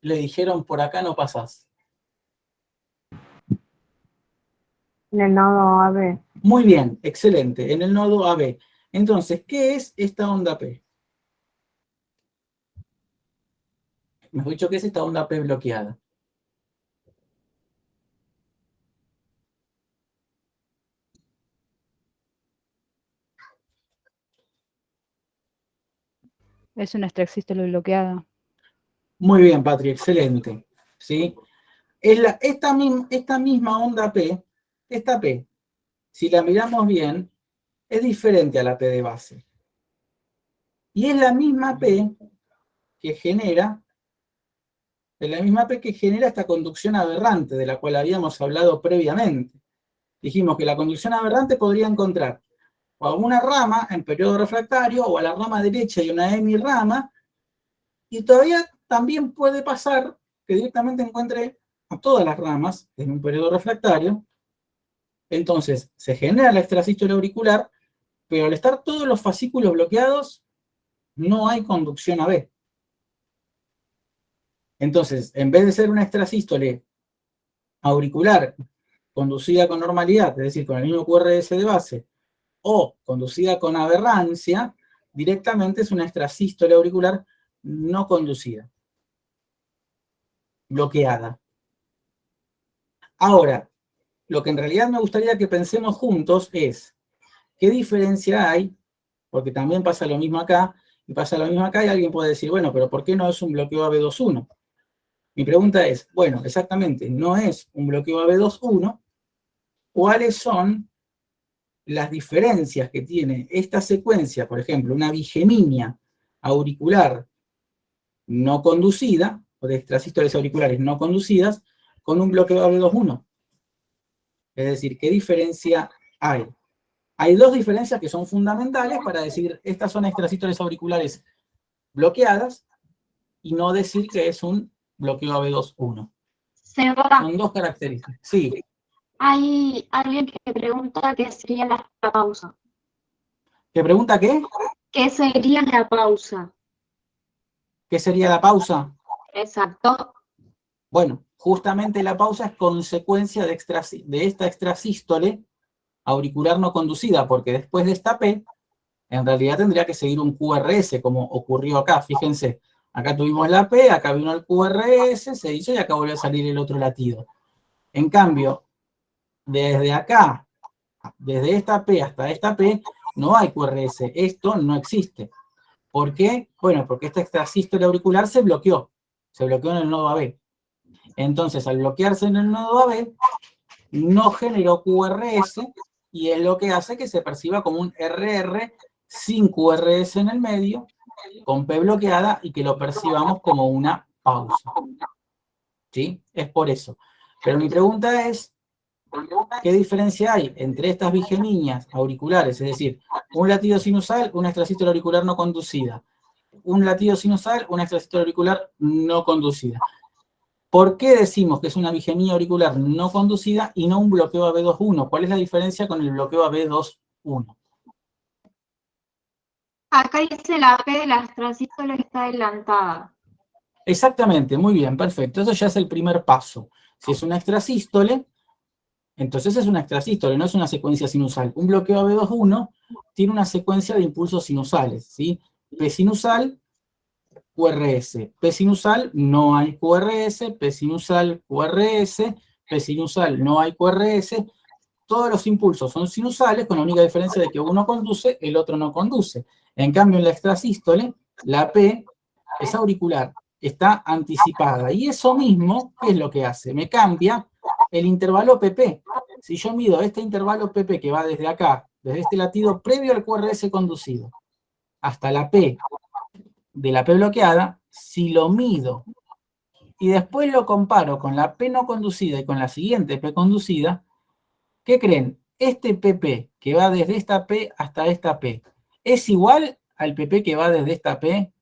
A: le dijeron por acá no pasás?
D: En el nodo AB.
A: Muy bien, excelente, en el nodo AB. Entonces, ¿qué es esta onda P? Mejor dicho, ¿qué es esta onda P bloqueada?
E: Es una extrasístole bloqueada.
A: Muy bien, Patri, excelente. ¿Sí? Es esta misma onda P, esta P, si la miramos bien, es diferente a la P de base. Y es la misma P que genera, esta conducción aberrante de la cual habíamos hablado previamente. Dijimos que la conducción aberrante podría encontrar o a una rama en periodo refractario o a la rama derecha y una hemirrama, y todavía también puede pasar que directamente encuentre a todas las ramas en un periodo refractario. Entonces se genera la extrasístole auricular, pero al estar todos los fascículos bloqueados, no hay conducción AB. Entonces, en vez de ser una extrasístole auricular conducida con normalidad, es decir, con el mismo QRS de base, o conducida con aberrancia, directamente es una extrasístole auricular no conducida, bloqueada. Ahora, lo que en realidad me gustaría que pensemos juntos es, ¿qué diferencia hay? Porque también pasa lo mismo acá, y pasa lo mismo acá, y alguien puede decir, bueno, pero ¿por qué no es un bloqueo AB2.1? Mi pregunta es, bueno, exactamente, no es un bloqueo AB2.1, ¿cuáles son las diferencias que tiene esta secuencia, por ejemplo, una bigeminia auricular no conducida, o de extrasístoles auriculares no conducidas, con un bloqueo AB2.1? Es decir, ¿qué diferencia hay? Hay dos diferencias que son fundamentales para decir, estas son extrasístoles auriculares bloqueadas, y no decir que es un bloqueo AB2.1. Son dos características. Sí.
B: Hay alguien que pregunta qué sería la pausa.
A: ¿Te pregunta qué?
B: ¿Qué sería la pausa?
A: ¿Qué sería la pausa?
B: Exacto.
A: Bueno, justamente la pausa es consecuencia de esta extrasístole auricular no conducida, porque después de esta P, en realidad tendría que seguir un QRS, como ocurrió acá. Fíjense, acá tuvimos la P, acá vino el QRS, se hizo y acá volvió a salir el otro latido. En cambio, desde acá, desde esta P hasta esta P, no hay QRS. Esto no existe. ¿Por qué? Bueno, porque esta extrasístole auricular se bloqueó en el nodo AB. Entonces, al bloquearse en el nodo AB, no generó QRS, y es lo que hace que se perciba como un RR sin QRS en el medio, con P bloqueada, y que lo percibamos como una pausa. ¿Sí? Es por eso. Pero mi pregunta es, ¿qué diferencia hay entre estas bigeminias auriculares? Es decir, un latido sinusal, una extrasístole auricular no conducida. Un latido sinusal, una extrasístole auricular no conducida. ¿Por qué decimos que es una bigemia auricular no conducida y no un bloqueo AB2.1? ¿Cuál es la diferencia con el bloqueo AB2.1?
B: Acá dice la P de la extrasístole está adelantada.
A: Exactamente, muy bien, perfecto. Eso ya es el primer paso. Si es una extrasístole, entonces es una extrasístole, no es una secuencia sinusal. Un bloqueo AB2.1 tiene una secuencia de impulsos sinusales, ¿sí? P sinusal, QRS. P sinusal, no hay QRS. P sinusal, QRS. P sinusal, no hay QRS. Todos los impulsos son sinusales, con la única diferencia de que uno conduce, el otro no conduce. En cambio, en la extrasístole, la P es auricular, está anticipada. Y eso mismo, ¿qué es lo que hace? Me cambia el intervalo PP. Si yo mido este intervalo PP que va desde acá, desde este latido previo al QRS conducido, hasta la P de la P bloqueada, si lo mido y después lo comparo con la P no conducida y con la siguiente P conducida, ¿qué creen? Este PP que va desde esta P hasta esta P, ¿es igual al PP que va desde esta P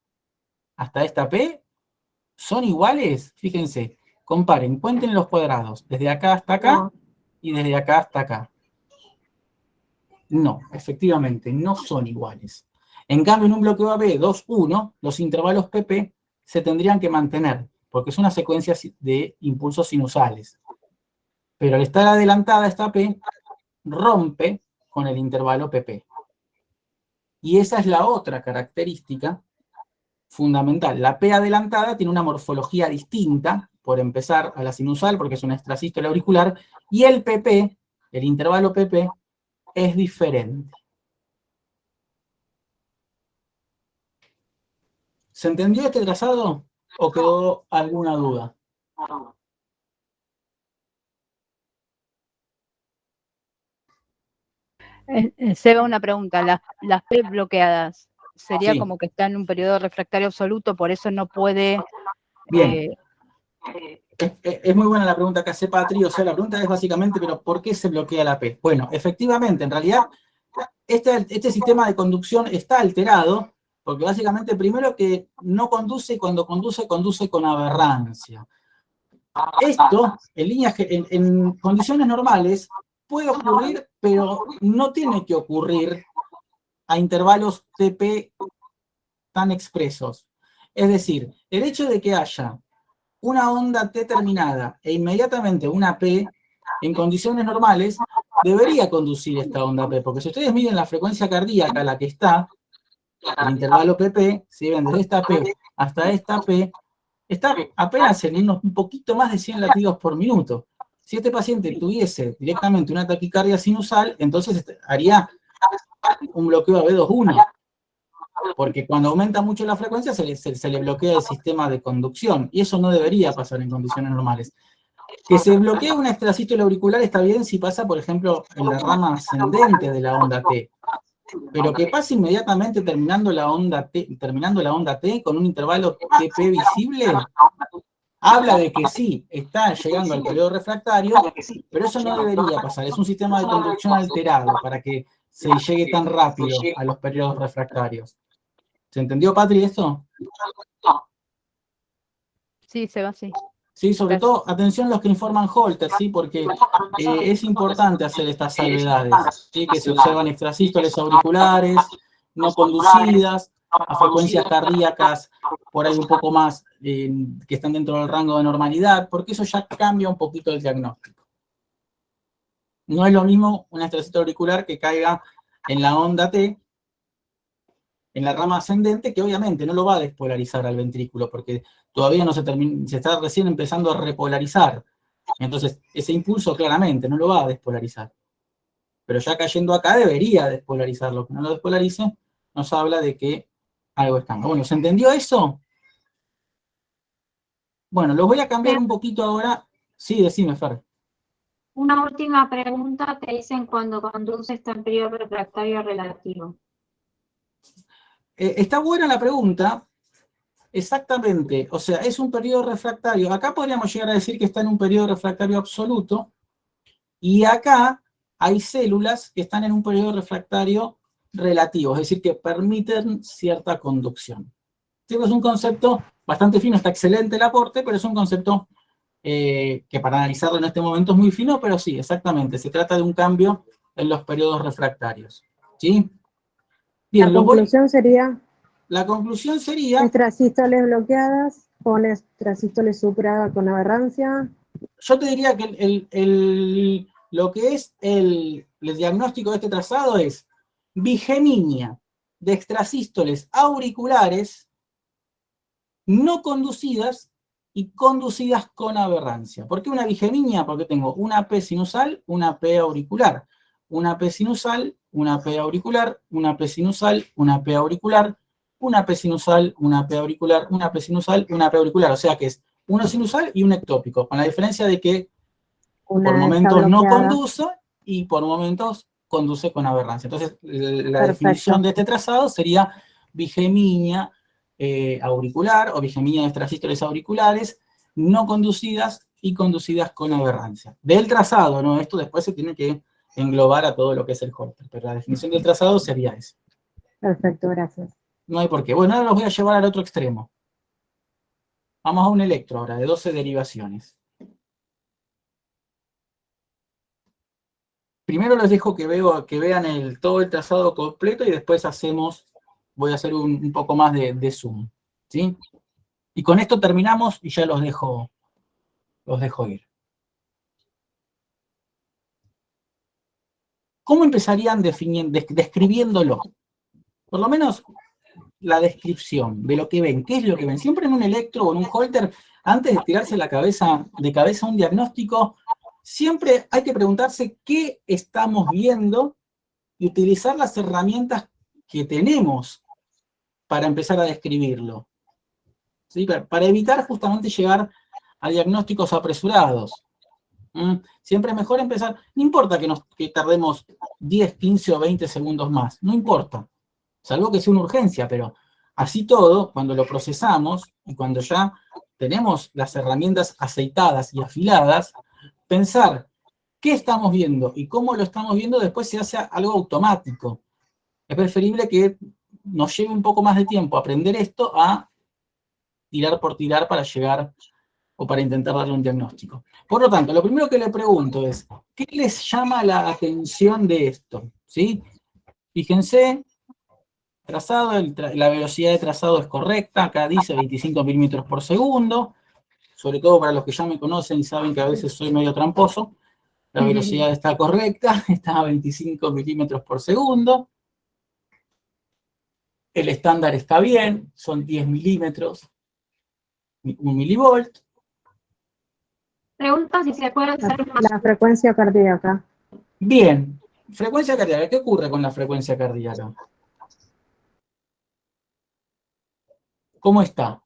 A: hasta esta P? ¿Son iguales? Fíjense, comparen, cuenten los cuadrados, desde acá hasta acá
B: No.
A: y desde acá hasta acá. No, efectivamente, no son iguales. En cambio, en un bloqueo AB 2, 1, los intervalos PP se tendrían que mantener, porque es una secuencia de impulsos sinusales. Pero al estar adelantada esta P, rompe con el intervalo PP. Y esa es la otra característica fundamental. La P adelantada tiene una morfología distinta, por empezar, a la sinusal, porque es una extrasístole auricular, y el PP, el intervalo PP, es diferente. ¿Se entendió este trazado o quedó alguna duda?
E: Seba, una pregunta. Las P bloqueadas, ¿sería
A: Sí.
E: como que está en un periodo refractario absoluto, por eso no puede...
A: Bien. Es muy buena la pregunta que hace Patri, o sea, la pregunta es básicamente, pero ¿por qué se bloquea la P? Bueno, efectivamente, en realidad, este sistema de conducción está alterado, porque básicamente primero que no conduce y cuando conduce, conduce con aberrancia. Esto, en condiciones normales, puede ocurrir, pero no tiene que ocurrir a intervalos TP tan expresos. Es decir, el hecho de que haya una onda T terminada e inmediatamente una P, en condiciones normales, debería conducir esta onda P, porque si ustedes miden la frecuencia cardíaca a la que está, el intervalo PP, si ven desde esta P hasta esta P, está apenas en un poquito más de 100 latidos por minuto. Si este paciente tuviese directamente una taquicardia sinusal, entonces haría un bloqueo a B2-1, porque cuando aumenta mucho la frecuencia se le bloquea el sistema de conducción, y eso no debería pasar en condiciones normales. Que se bloquee una extrasístole auricular está bien si pasa, por ejemplo, en la rama ascendente de la onda T, pero que pase inmediatamente terminando la onda T con un intervalo TP visible, habla de que sí, está llegando al periodo refractario, pero eso no debería pasar, es un sistema de conducción alterado para que se llegue tan rápido a los periodos refractarios. ¿Se entendió, Patri, esto?
E: Sí, Seba, sí.
A: Sí, sobre
E: Gracias.
A: todo, atención los que informan Holter, ¿sí? Porque es importante hacer estas salvedades, ¿sí? Que se observan extrasístoles auriculares, no conducidas, a frecuencias cardíacas por ahí un poco más que están dentro del rango de normalidad, porque eso ya cambia un poquito el diagnóstico. No es lo mismo una extrasístole auricular que caiga en la onda T, en la rama ascendente, que obviamente no lo va a despolarizar al ventrículo, porque todavía no se está recién empezando a repolarizar. Entonces, ese impulso claramente no lo va a despolarizar. Pero ya cayendo acá debería despolarizarlo. Que no lo despolarice, nos habla de que algo está. Bueno, ¿se entendió eso? Bueno, los voy a cambiar un poquito ahora. Sí, decime, Fer.
B: Una última pregunta, te dicen cuando conduce está en periodo refractario relativo.
A: Está buena la pregunta. Exactamente. O sea, es un periodo refractario. Acá podríamos llegar a decir que está en un periodo refractario absoluto. Y acá hay células que están en un periodo refractario relativo, es decir, que permiten cierta conducción. Este es un concepto bastante fino, está excelente el aporte, pero es un concepto que para analizarlo en este momento es muy fino, pero sí, exactamente, se trata de un cambio en los periodos refractarios. ¿Sí? Bien,
D: La conclusión sería
A: extrasístoles
D: bloqueadas con extrasístoles supra con aberrancia.
A: Yo te diría que lo que es el diagnóstico de este trazado es bigeminia de extrasístoles auriculares no conducidas y conducidas con aberrancia. ¿Por qué una bigeminia? Porque tengo una P sinusal, una P auricular. Una P sinusal, una P auricular, una P sinusal, una P auricular, una P sinusal, una P auricular, una P sinusal, una P auricular. O sea que es uno sinusal y un ectópico, con la diferencia de que por momentos no conduce y por momentos conduce con aberrancia. Entonces, la definición de este trazado sería bigeminia auricular o bigeminia de extrasístoles auriculares no conducidas y conducidas con aberrancia. Del trazado, ¿no? Esto después se tiene que englobar a todo lo que es el Holter, pero la definición del trazado sería esa.
D: Perfecto, gracias.
A: No hay por qué. Bueno, ahora los voy a llevar al otro extremo. Vamos a un electro ahora, de 12 derivaciones. Primero les dejo que vean todo el trazado completo y después voy a hacer un poco más de zoom, ¿sí? Y con esto terminamos y ya los dejo ir. ¿Cómo empezarían describiéndolo? Por lo menos la descripción de lo que ven. ¿Qué es lo que ven? Siempre en un electro o en un holter, antes de tirarse de cabeza un diagnóstico, siempre hay que preguntarse qué estamos viendo y utilizar las herramientas que tenemos para empezar a describirlo. ¿Sí? Para evitar justamente llegar a diagnósticos apresurados. Siempre es mejor empezar, no importa que tardemos 10, 15 o 20 segundos más, no importa, salvo que sea una urgencia, pero así todo, cuando lo procesamos y cuando ya tenemos las herramientas aceitadas y afiladas, pensar qué estamos viendo y cómo lo estamos viendo después se hace algo automático. Es preferible que nos lleve un poco más de tiempo aprender esto a tirar por tirar para llegar o para intentar darle un diagnóstico. Por lo tanto, lo primero que le pregunto es, ¿qué les llama la atención de esto? ¿Sí? Fíjense, trazado, la velocidad de trazado es correcta, acá dice 25 milímetros por segundo, sobre todo para los que ya me conocen y saben que a veces soy medio tramposo, la velocidad está correcta, está a 25 milímetros por segundo, el estándar está bien, son 10 milímetros, 1 milivolt.
B: Pregunta si se puede hacer más.
D: La frecuencia cardíaca.
A: Bien, frecuencia cardíaca, ¿qué ocurre con la frecuencia cardíaca? ¿Cómo está?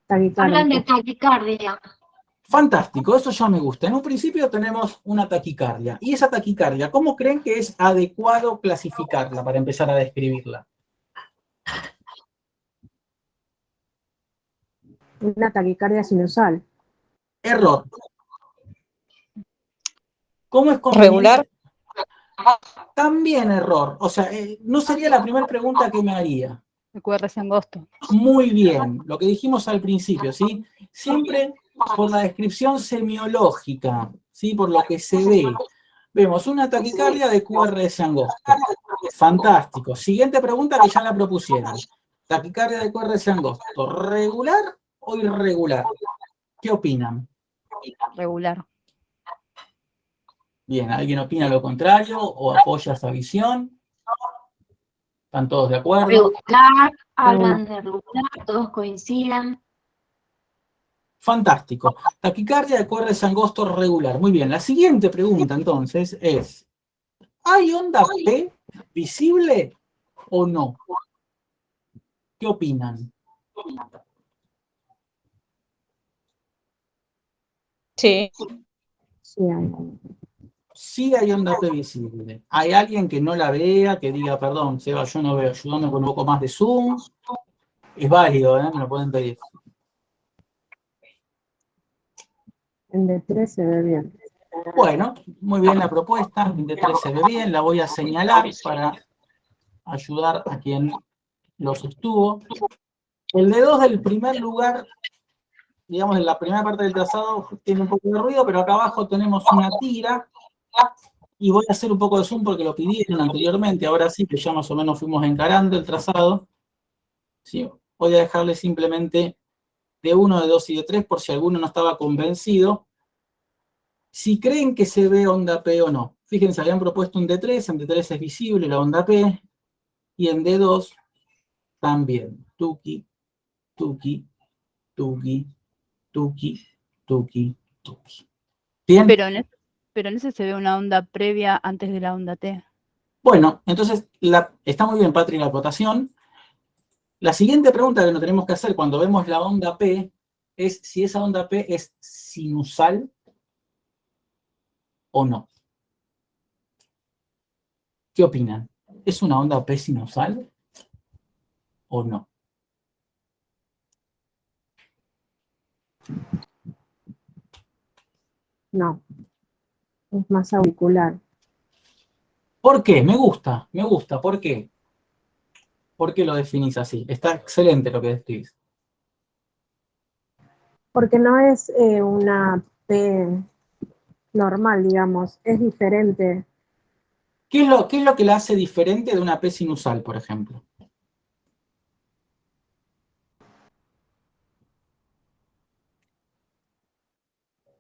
B: Hablan de
D: Taquicardia.
B: taquicardia.
A: Fantástico, eso ya me gusta. En un principio tenemos una taquicardia. ¿Y esa taquicardia, cómo creen que es adecuado clasificarla para empezar a describirla?
D: Una taquicardia sinusal.
A: Error. ¿Cómo es conveniente?
C: Regular.
A: También error. O sea, no sería la primera pregunta que me haría.
E: El QR es angosto.
A: Muy bien, lo que dijimos al principio, ¿sí? Siempre por la descripción semiológica, ¿sí? Por lo que se ve. Vemos una taquicardia de QRS angosto. Fantástico. Siguiente pregunta que ya la propusieron. Taquicardia de QRS angosto, ¿regular o irregular? ¿Qué opinan?
E: Regular.
A: Bien, ¿alguien opina lo contrario o apoya esa visión? ¿Están todos de acuerdo?
B: Regular, hablan de regular, todos coinciden.
A: Fantástico. Taquicardia de QRS angosto regular. Muy bien. La siguiente pregunta entonces es, ¿hay onda P visible o no? ¿Qué opinan?
C: Sí.
D: Sí, hay.
A: Sí hay onda P visible. ¿Hay alguien que no la vea, que diga, perdón, Seba, yo no veo, ayúdame con un poco más de zoom? Es válido, ¿eh? Me lo pueden pedir.
D: En D3 se ve bien.
A: Bueno, muy bien la propuesta, el D3 se ve bien, la voy a señalar para ayudar a quien lo sostuvo. El D2 del primer lugar, digamos, en la primera parte del trazado tiene un poco de ruido, pero acá abajo tenemos una tira, y voy a hacer un poco de zoom porque lo pidieron anteriormente, ahora sí que ya más o menos fuimos encarando el trazado. ¿Sí? Voy a dejarle simplemente D1, D2 y D3 por si alguno no estaba convencido. Si creen que se ve onda P o no. Fíjense, habían propuesto un D3, en D3 es visible la onda P, y en D2 también. Tuki, tuki, tuki, tuki, tuki, tuki. ¿Bien?
E: Pero en ese se ve una onda previa antes de la onda T.
A: Bueno, entonces está muy bien, Patri, la acotación. La siguiente pregunta que nos tenemos que hacer cuando vemos la onda P es si esa onda P es sinusal o no. ¿Qué opinan? ¿Es una onda P sinusal o no?
D: No. Es más auricular.
A: ¿Por qué? Me gusta. ¿Por qué? ¿Por qué lo definís así? Está excelente lo que describís.
D: Porque no es una P normal, digamos, es diferente.
A: ¿Qué es lo que la hace diferente de una P sinusal, por ejemplo?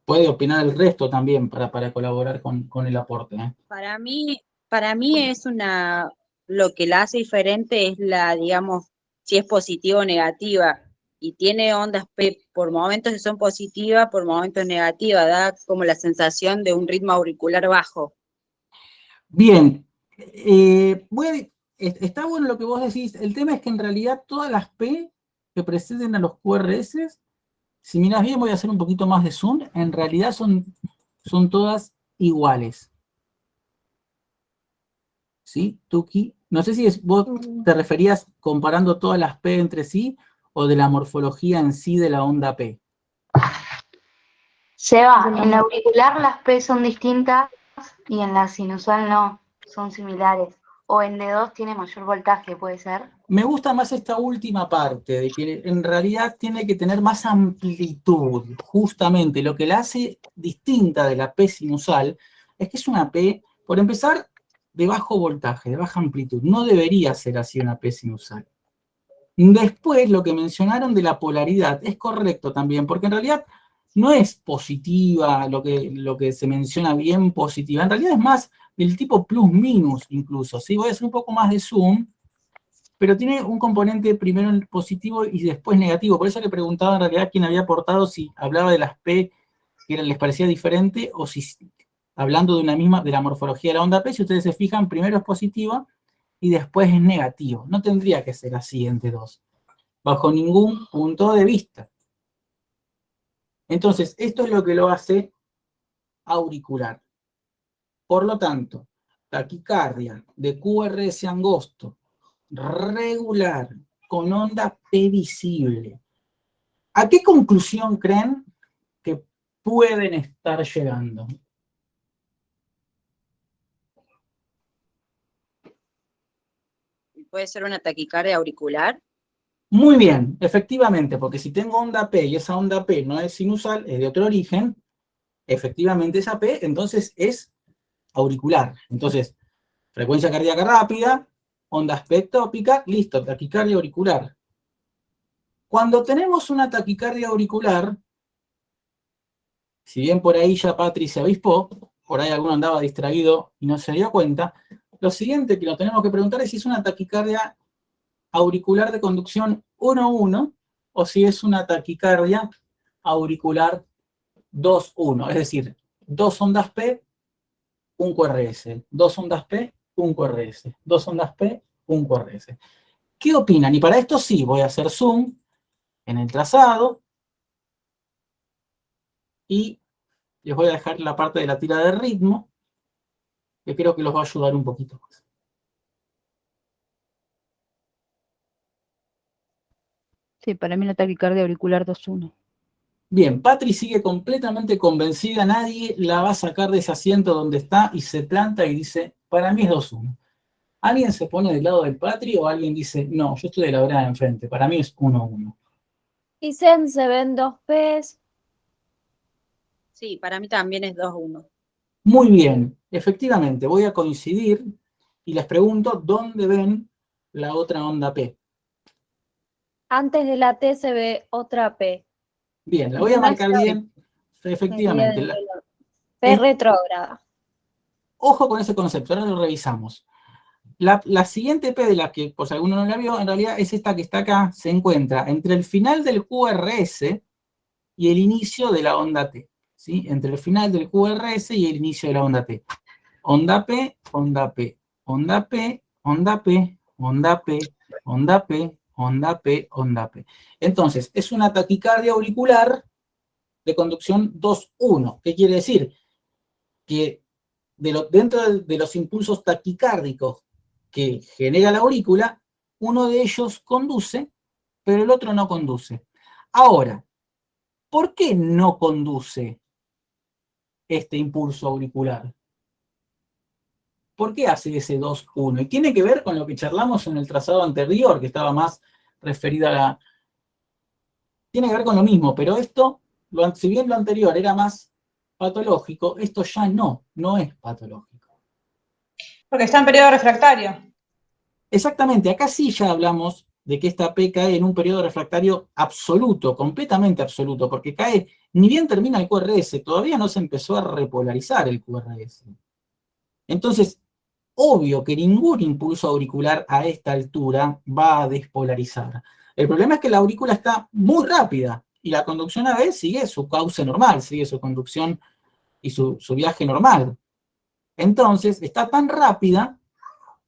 A: Puede opinar el resto también para colaborar con el aporte, ¿eh?
F: Para mí es lo que la hace diferente es digamos, si es positiva o negativa. Y tiene ondas P, por momentos que son positivas, por momentos negativas, da como la sensación de un ritmo auricular bajo.
A: Bien, está bueno lo que vos decís. El tema es que en realidad todas las P que preceden a los QRS, si mirás bien, voy a hacer un poquito más de zoom, en realidad son todas iguales. ¿Sí, Tuki? No sé si vos te referías comparando todas las P entre sí o de la morfología en sí de la onda P.
G: Seba, en la auricular las P son distintas y en la sinusal no, son similares. O en D2 tiene mayor voltaje, ¿puede ser?
A: Me gusta más esta última parte, de que en realidad tiene que tener más amplitud. Justamente lo que la hace distinta de la P sinusal es que es una P, por empezar, de bajo voltaje, de baja amplitud. No debería ser así una P sinusal. Después, lo que mencionaron de la polaridad es correcto también, porque en realidad no es positiva lo que se menciona bien positiva. En realidad es más del tipo plus-minus incluso. ¿Sí? Voy a hacer un poco más de zoom, pero tiene un componente primero positivo y después negativo. Por eso le preguntaba en realidad quién había aportado, si hablaba de las P que les parecía diferente, o si hablando de la morfología de la onda P, si ustedes se fijan, primero es positiva y después es negativo. No tendría que ser así entre dos, bajo ningún punto de vista. Entonces, esto es lo que lo hace auricular. Por lo tanto, taquicardia de QRS angosto, regular, con onda P visible. ¿A qué conclusión creen que pueden estar llegando?
F: ¿Puede ser una taquicardia auricular?
A: Muy bien, efectivamente, porque si tengo onda P y esa onda P no es sinusal, es de otro origen, efectivamente esa P entonces es auricular. Entonces, frecuencia cardíaca rápida, onda P ectópica, listo, taquicardia auricular. Cuando tenemos una taquicardia auricular, si bien por ahí ya Patri se avispó, por ahí alguno andaba distraído y no se dio cuenta, lo siguiente que nos tenemos que preguntar es si es una taquicardia auricular de conducción 1-1 o si es una taquicardia auricular 2-1, es decir, dos ondas P, un QRS, dos ondas P, un QRS, dos ondas P, un QRS. ¿Qué opinan? Y para esto sí, voy a hacer zoom en el trazado y les voy a dejar la parte de la tira de ritmo, que creo que los va a ayudar un poquito más.
E: Sí, para mí la taquicardia auricular 2-1.
A: Bien, Patri sigue completamente convencida, nadie la va a sacar de ese asiento donde está y se planta y dice, para mí es 2-1. ¿Alguien se pone del lado del Patri o alguien dice, no, yo estoy de la vereda de enfrente, para mí es 1-1?
H: ¿Y se ven dos P's?
F: Sí, para mí también es 2-1.
A: Muy bien, efectivamente, voy a coincidir y les pregunto, ¿dónde ven la otra onda P?
H: Antes de la T se ve otra P.
A: Bien, la voy a marcar bien, efectivamente.
H: P retrógrada.
A: Ojo con ese concepto, ahora lo revisamos. La siguiente P de la que, por si alguno no la vio, en realidad es esta que está acá, se encuentra entre el final del QRS y el inicio de la onda T. ¿Sí? Entre el final del QRS y el inicio de la onda T. Onda P, onda P, onda P, onda P, onda P, onda P, onda P, onda P. Entonces, es una taquicardia auricular de conducción 2-1. ¿Qué quiere decir? Que dentro de los impulsos taquicárdicos que genera la aurícula, uno de ellos conduce, pero el otro no conduce. Ahora, ¿por qué no conduce este impulso auricular? ¿Por qué hace ese 2-1? Y tiene que ver con lo que charlamos en el trazado anterior, que estaba más referido a la... Tiene que ver con lo mismo, pero esto si bien lo anterior era más patológico, esto ya no es patológico.
C: Porque está en periodo refractario.
A: Exactamente, acá sí ya hablamos de que esta P cae en un periodo refractario absoluto, completamente absoluto, porque cae, ni bien termina el QRS, todavía no se empezó a repolarizar el QRS. Entonces, obvio que ningún impulso auricular a esta altura va a despolarizar. El problema es que la aurícula está muy rápida y la conducción AB sigue su cauce normal, sigue su conducción y su viaje normal. Entonces, está tan rápida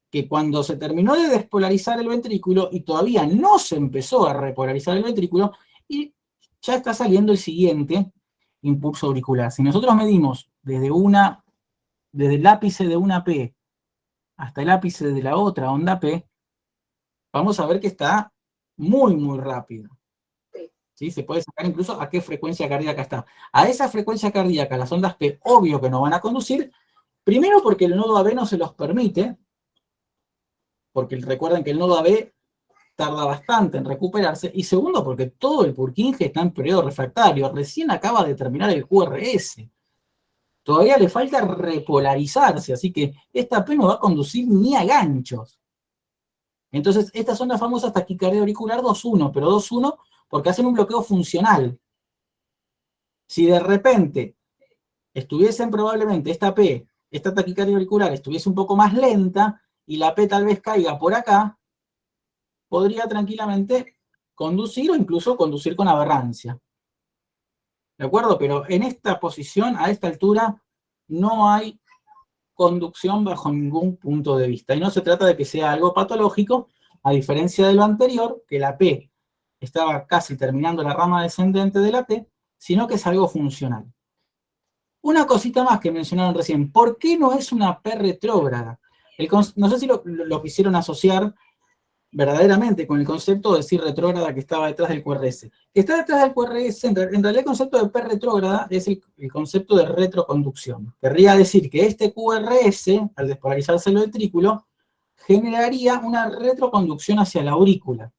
A: que cuando se terminó de despolarizar el ventrículo y todavía no se empezó a repolarizar el ventrículo, y ya está saliendo el siguiente impulso auricular. Si nosotros medimos desde el ápice de una P hasta el ápice de la otra onda P, vamos a ver que está muy, muy rápido. ¿Sí? Se puede sacar incluso a qué frecuencia cardíaca está. A esa frecuencia cardíaca las ondas P, obvio que no van a conducir, primero porque el nodo AB no se los permite, porque recuerden que el nodo AB tarda bastante en recuperarse, y segundo porque todo el Purkinje está en periodo refractario, recién acaba de terminar el QRS. Todavía le falta repolarizarse, así que esta P no va a conducir ni a ganchos. Entonces, estas son las famosas taquicardia auricular 2.1, pero 2.1 porque hacen un bloqueo funcional. Si de repente estuviesen probablemente esta taquicardia auricular estuviese un poco más lenta, y la P tal vez caiga por acá, podría tranquilamente conducir o incluso conducir con aberrancia. ¿De acuerdo? Pero en esta posición, a esta altura, no hay conducción bajo ningún punto de vista. Y no se trata de que sea algo patológico, a diferencia de lo anterior, que la P estaba casi terminando la rama descendente de la T, sino que es algo funcional. Una cosita más que mencionaron recién, ¿por qué no es una P retrógrada? No sé si lo quisieron asociar verdaderamente con el concepto de decir retrógrada que estaba detrás del QRS. Que está detrás del QRS, en realidad el concepto de P retrógrada es el concepto de retroconducción. Querría decir que este QRS, al despolarizarse el ventrículo, generaría una retroconducción hacia la aurícula.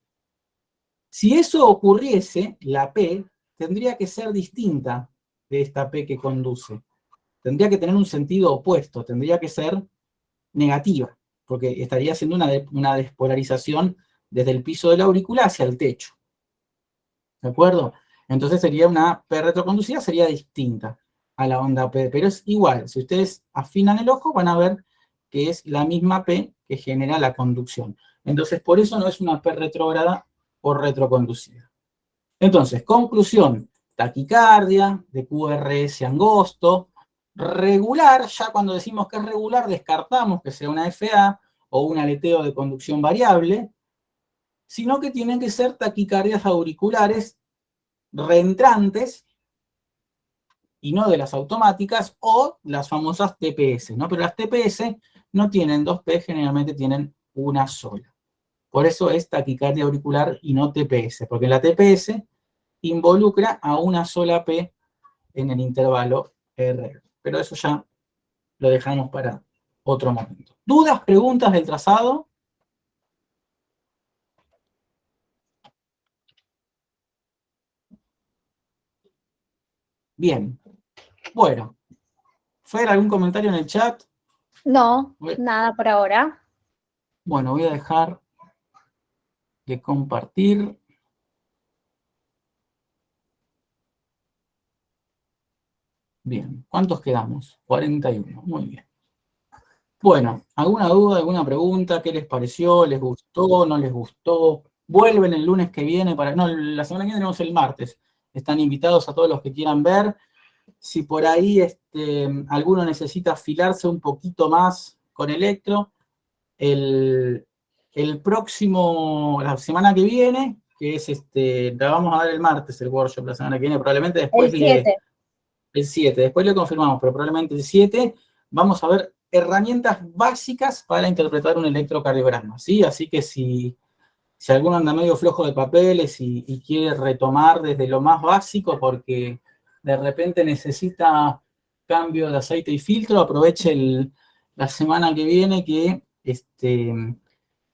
A: Si eso ocurriese, la P tendría que ser distinta de esta P que conduce. Tendría que tener un sentido opuesto, tendría que ser negativa, porque estaría haciendo una despolarización desde el piso de la aurícula hacia el techo. ¿De acuerdo? Entonces sería una P retroconducida, sería distinta a la onda P, pero es igual. Si ustedes afinan el ojo, van a ver que es la misma P que genera la conducción. Entonces, por eso no es una P retrógrada o retroconducida. Entonces, conclusión, taquicardia, de QRS angosto, regular, ya cuando decimos que es regular, descartamos que sea una FA o un aleteo de conducción variable, sino que tienen que ser taquicardias auriculares reentrantes, y no de las automáticas, o las famosas TPS, ¿no? Pero las TPS no tienen 2P, generalmente tienen una sola. Por eso es taquicardia auricular y no TPS, porque la TPS involucra a una sola P en el intervalo R. Pero eso ya lo dejamos para otro momento. ¿Dudas, preguntas del trazado? Bien. Bueno. Fer, ¿algún comentario en el chat?
H: No, nada por ahora.
A: Bueno, voy a dejar de compartir. Bien, ¿cuántos quedamos? 41, muy bien. Bueno, ¿alguna duda, alguna pregunta? ¿Qué les pareció? ¿Les gustó? ¿No les gustó? ¿Vuelven el lunes que viene? No, la semana que viene tenemos el martes. Están invitados a todos los que quieran ver. Si por ahí alguno necesita afilarse un poquito más con electro, el próximo, la semana que viene, que es la vamos a dar el martes, el workshop, la semana que viene, probablemente después
H: El 7.
A: El 7, después le confirmamos, pero probablemente el 7, vamos a ver herramientas básicas para interpretar un electrocardiograma, ¿sí? Así que si alguno anda medio flojo de papeles y quiere retomar desde lo más básico porque de repente necesita cambio de aceite y filtro, aproveche la semana que viene que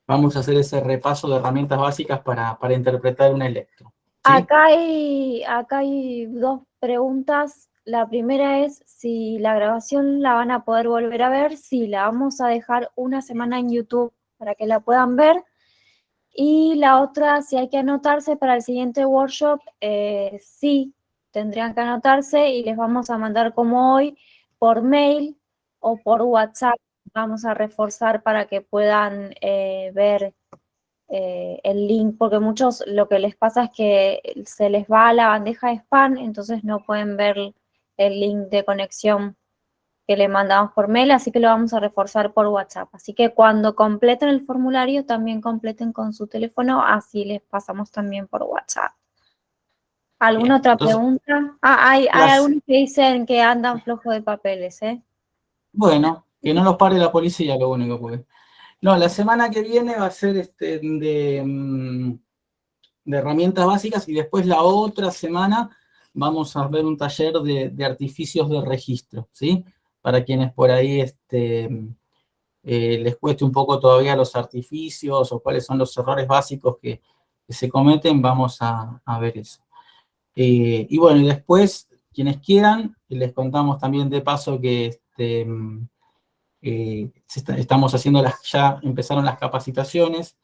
A: vamos a hacer ese repaso de herramientas básicas para interpretar un electro.
H: Acá hay dos preguntas. La primera es si la grabación la van a poder volver a ver. Sí, la vamos a dejar una semana en YouTube para que la puedan ver. Y la otra, si hay que anotarse para el siguiente workshop, sí, tendrían que anotarse y les vamos a mandar como hoy por mail o por WhatsApp. Vamos a reforzar para que puedan ver el link, porque muchos lo que les pasa es que se les va a la bandeja de spam, entonces no pueden ver el link de conexión que le mandamos por mail, así que lo vamos a reforzar por WhatsApp. Así que cuando completen el formulario, también completen con su teléfono, así les pasamos también por WhatsApp. ¿Alguna
A: Bien,
H: otra
A: entonces,
H: pregunta? Hay algunos que dicen que andan flojos de papeles, ¿eh?
A: bueno, que no los pare la policía, lo único, porque... No, la semana que viene va a ser de herramientas básicas y después la otra semana vamos a ver un taller de artificios de registro, ¿sí? Para quienes por ahí les cueste un poco todavía los artificios o cuáles son los errores básicos que se cometen, vamos a ver eso. Y bueno, y después, quienes quieran, les contamos también de paso que estamos haciendo ya empezaron las capacitaciones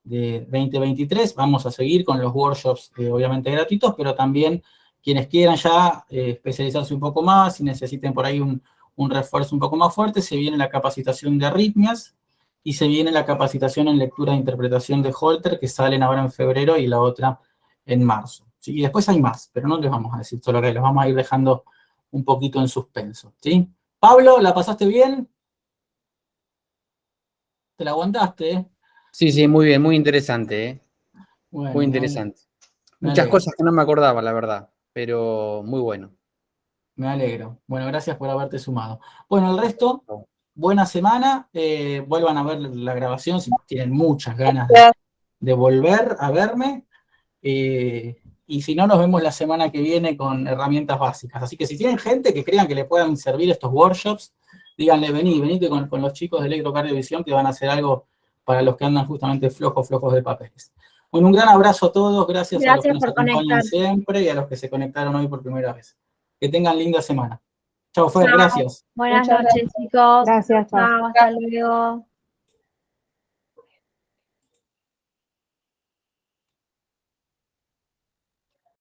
A: de 2023, vamos a seguir con los workshops obviamente gratuitos, pero también quienes quieran ya especializarse un poco más, si necesiten por ahí un refuerzo un poco más fuerte, se viene la capacitación de arritmias y se viene la capacitación en lectura e interpretación de Holter, que salen ahora en febrero y la otra en marzo. ¿Sí? Y después hay más, pero no les vamos a decir solo que los vamos a ir dejando un poquito en suspenso. ¿Sí? Pablo, ¿la pasaste bien? ¿Te la aguantaste? ¿Eh?
I: Sí, sí, muy bien, muy interesante, ¿eh?
A: Bueno,
I: Muy interesante.
A: me
I: Muchas
A: alegro.
I: cosas que no me acordaba, la verdad, pero muy bueno.
A: Me alegro. Bueno, gracias por haberte sumado. Bueno, el resto, buena semana. Vuelvan a ver la grabación si tienen muchas ganas de volver a verme. Y si no, nos vemos la semana que viene con herramientas básicas. Así que si tienen gente que crean que le puedan servir estos workshops, díganle, venite con los chicos de Electrocardiovisión que van a hacer algo para los que andan justamente flojos de papeles. Bueno, un gran abrazo a todos. Gracias a los que nos
H: por
A: acompañan
H: conectar.
A: siempre y a los que se conectaron hoy por primera vez. Que tengan linda semana. Chau, Fer,
H: Chao.
A: gracias.
H: Buenas
C: Muchas
H: noches, chicos.
D: Gracias, chao.
H: Chao, hasta luego.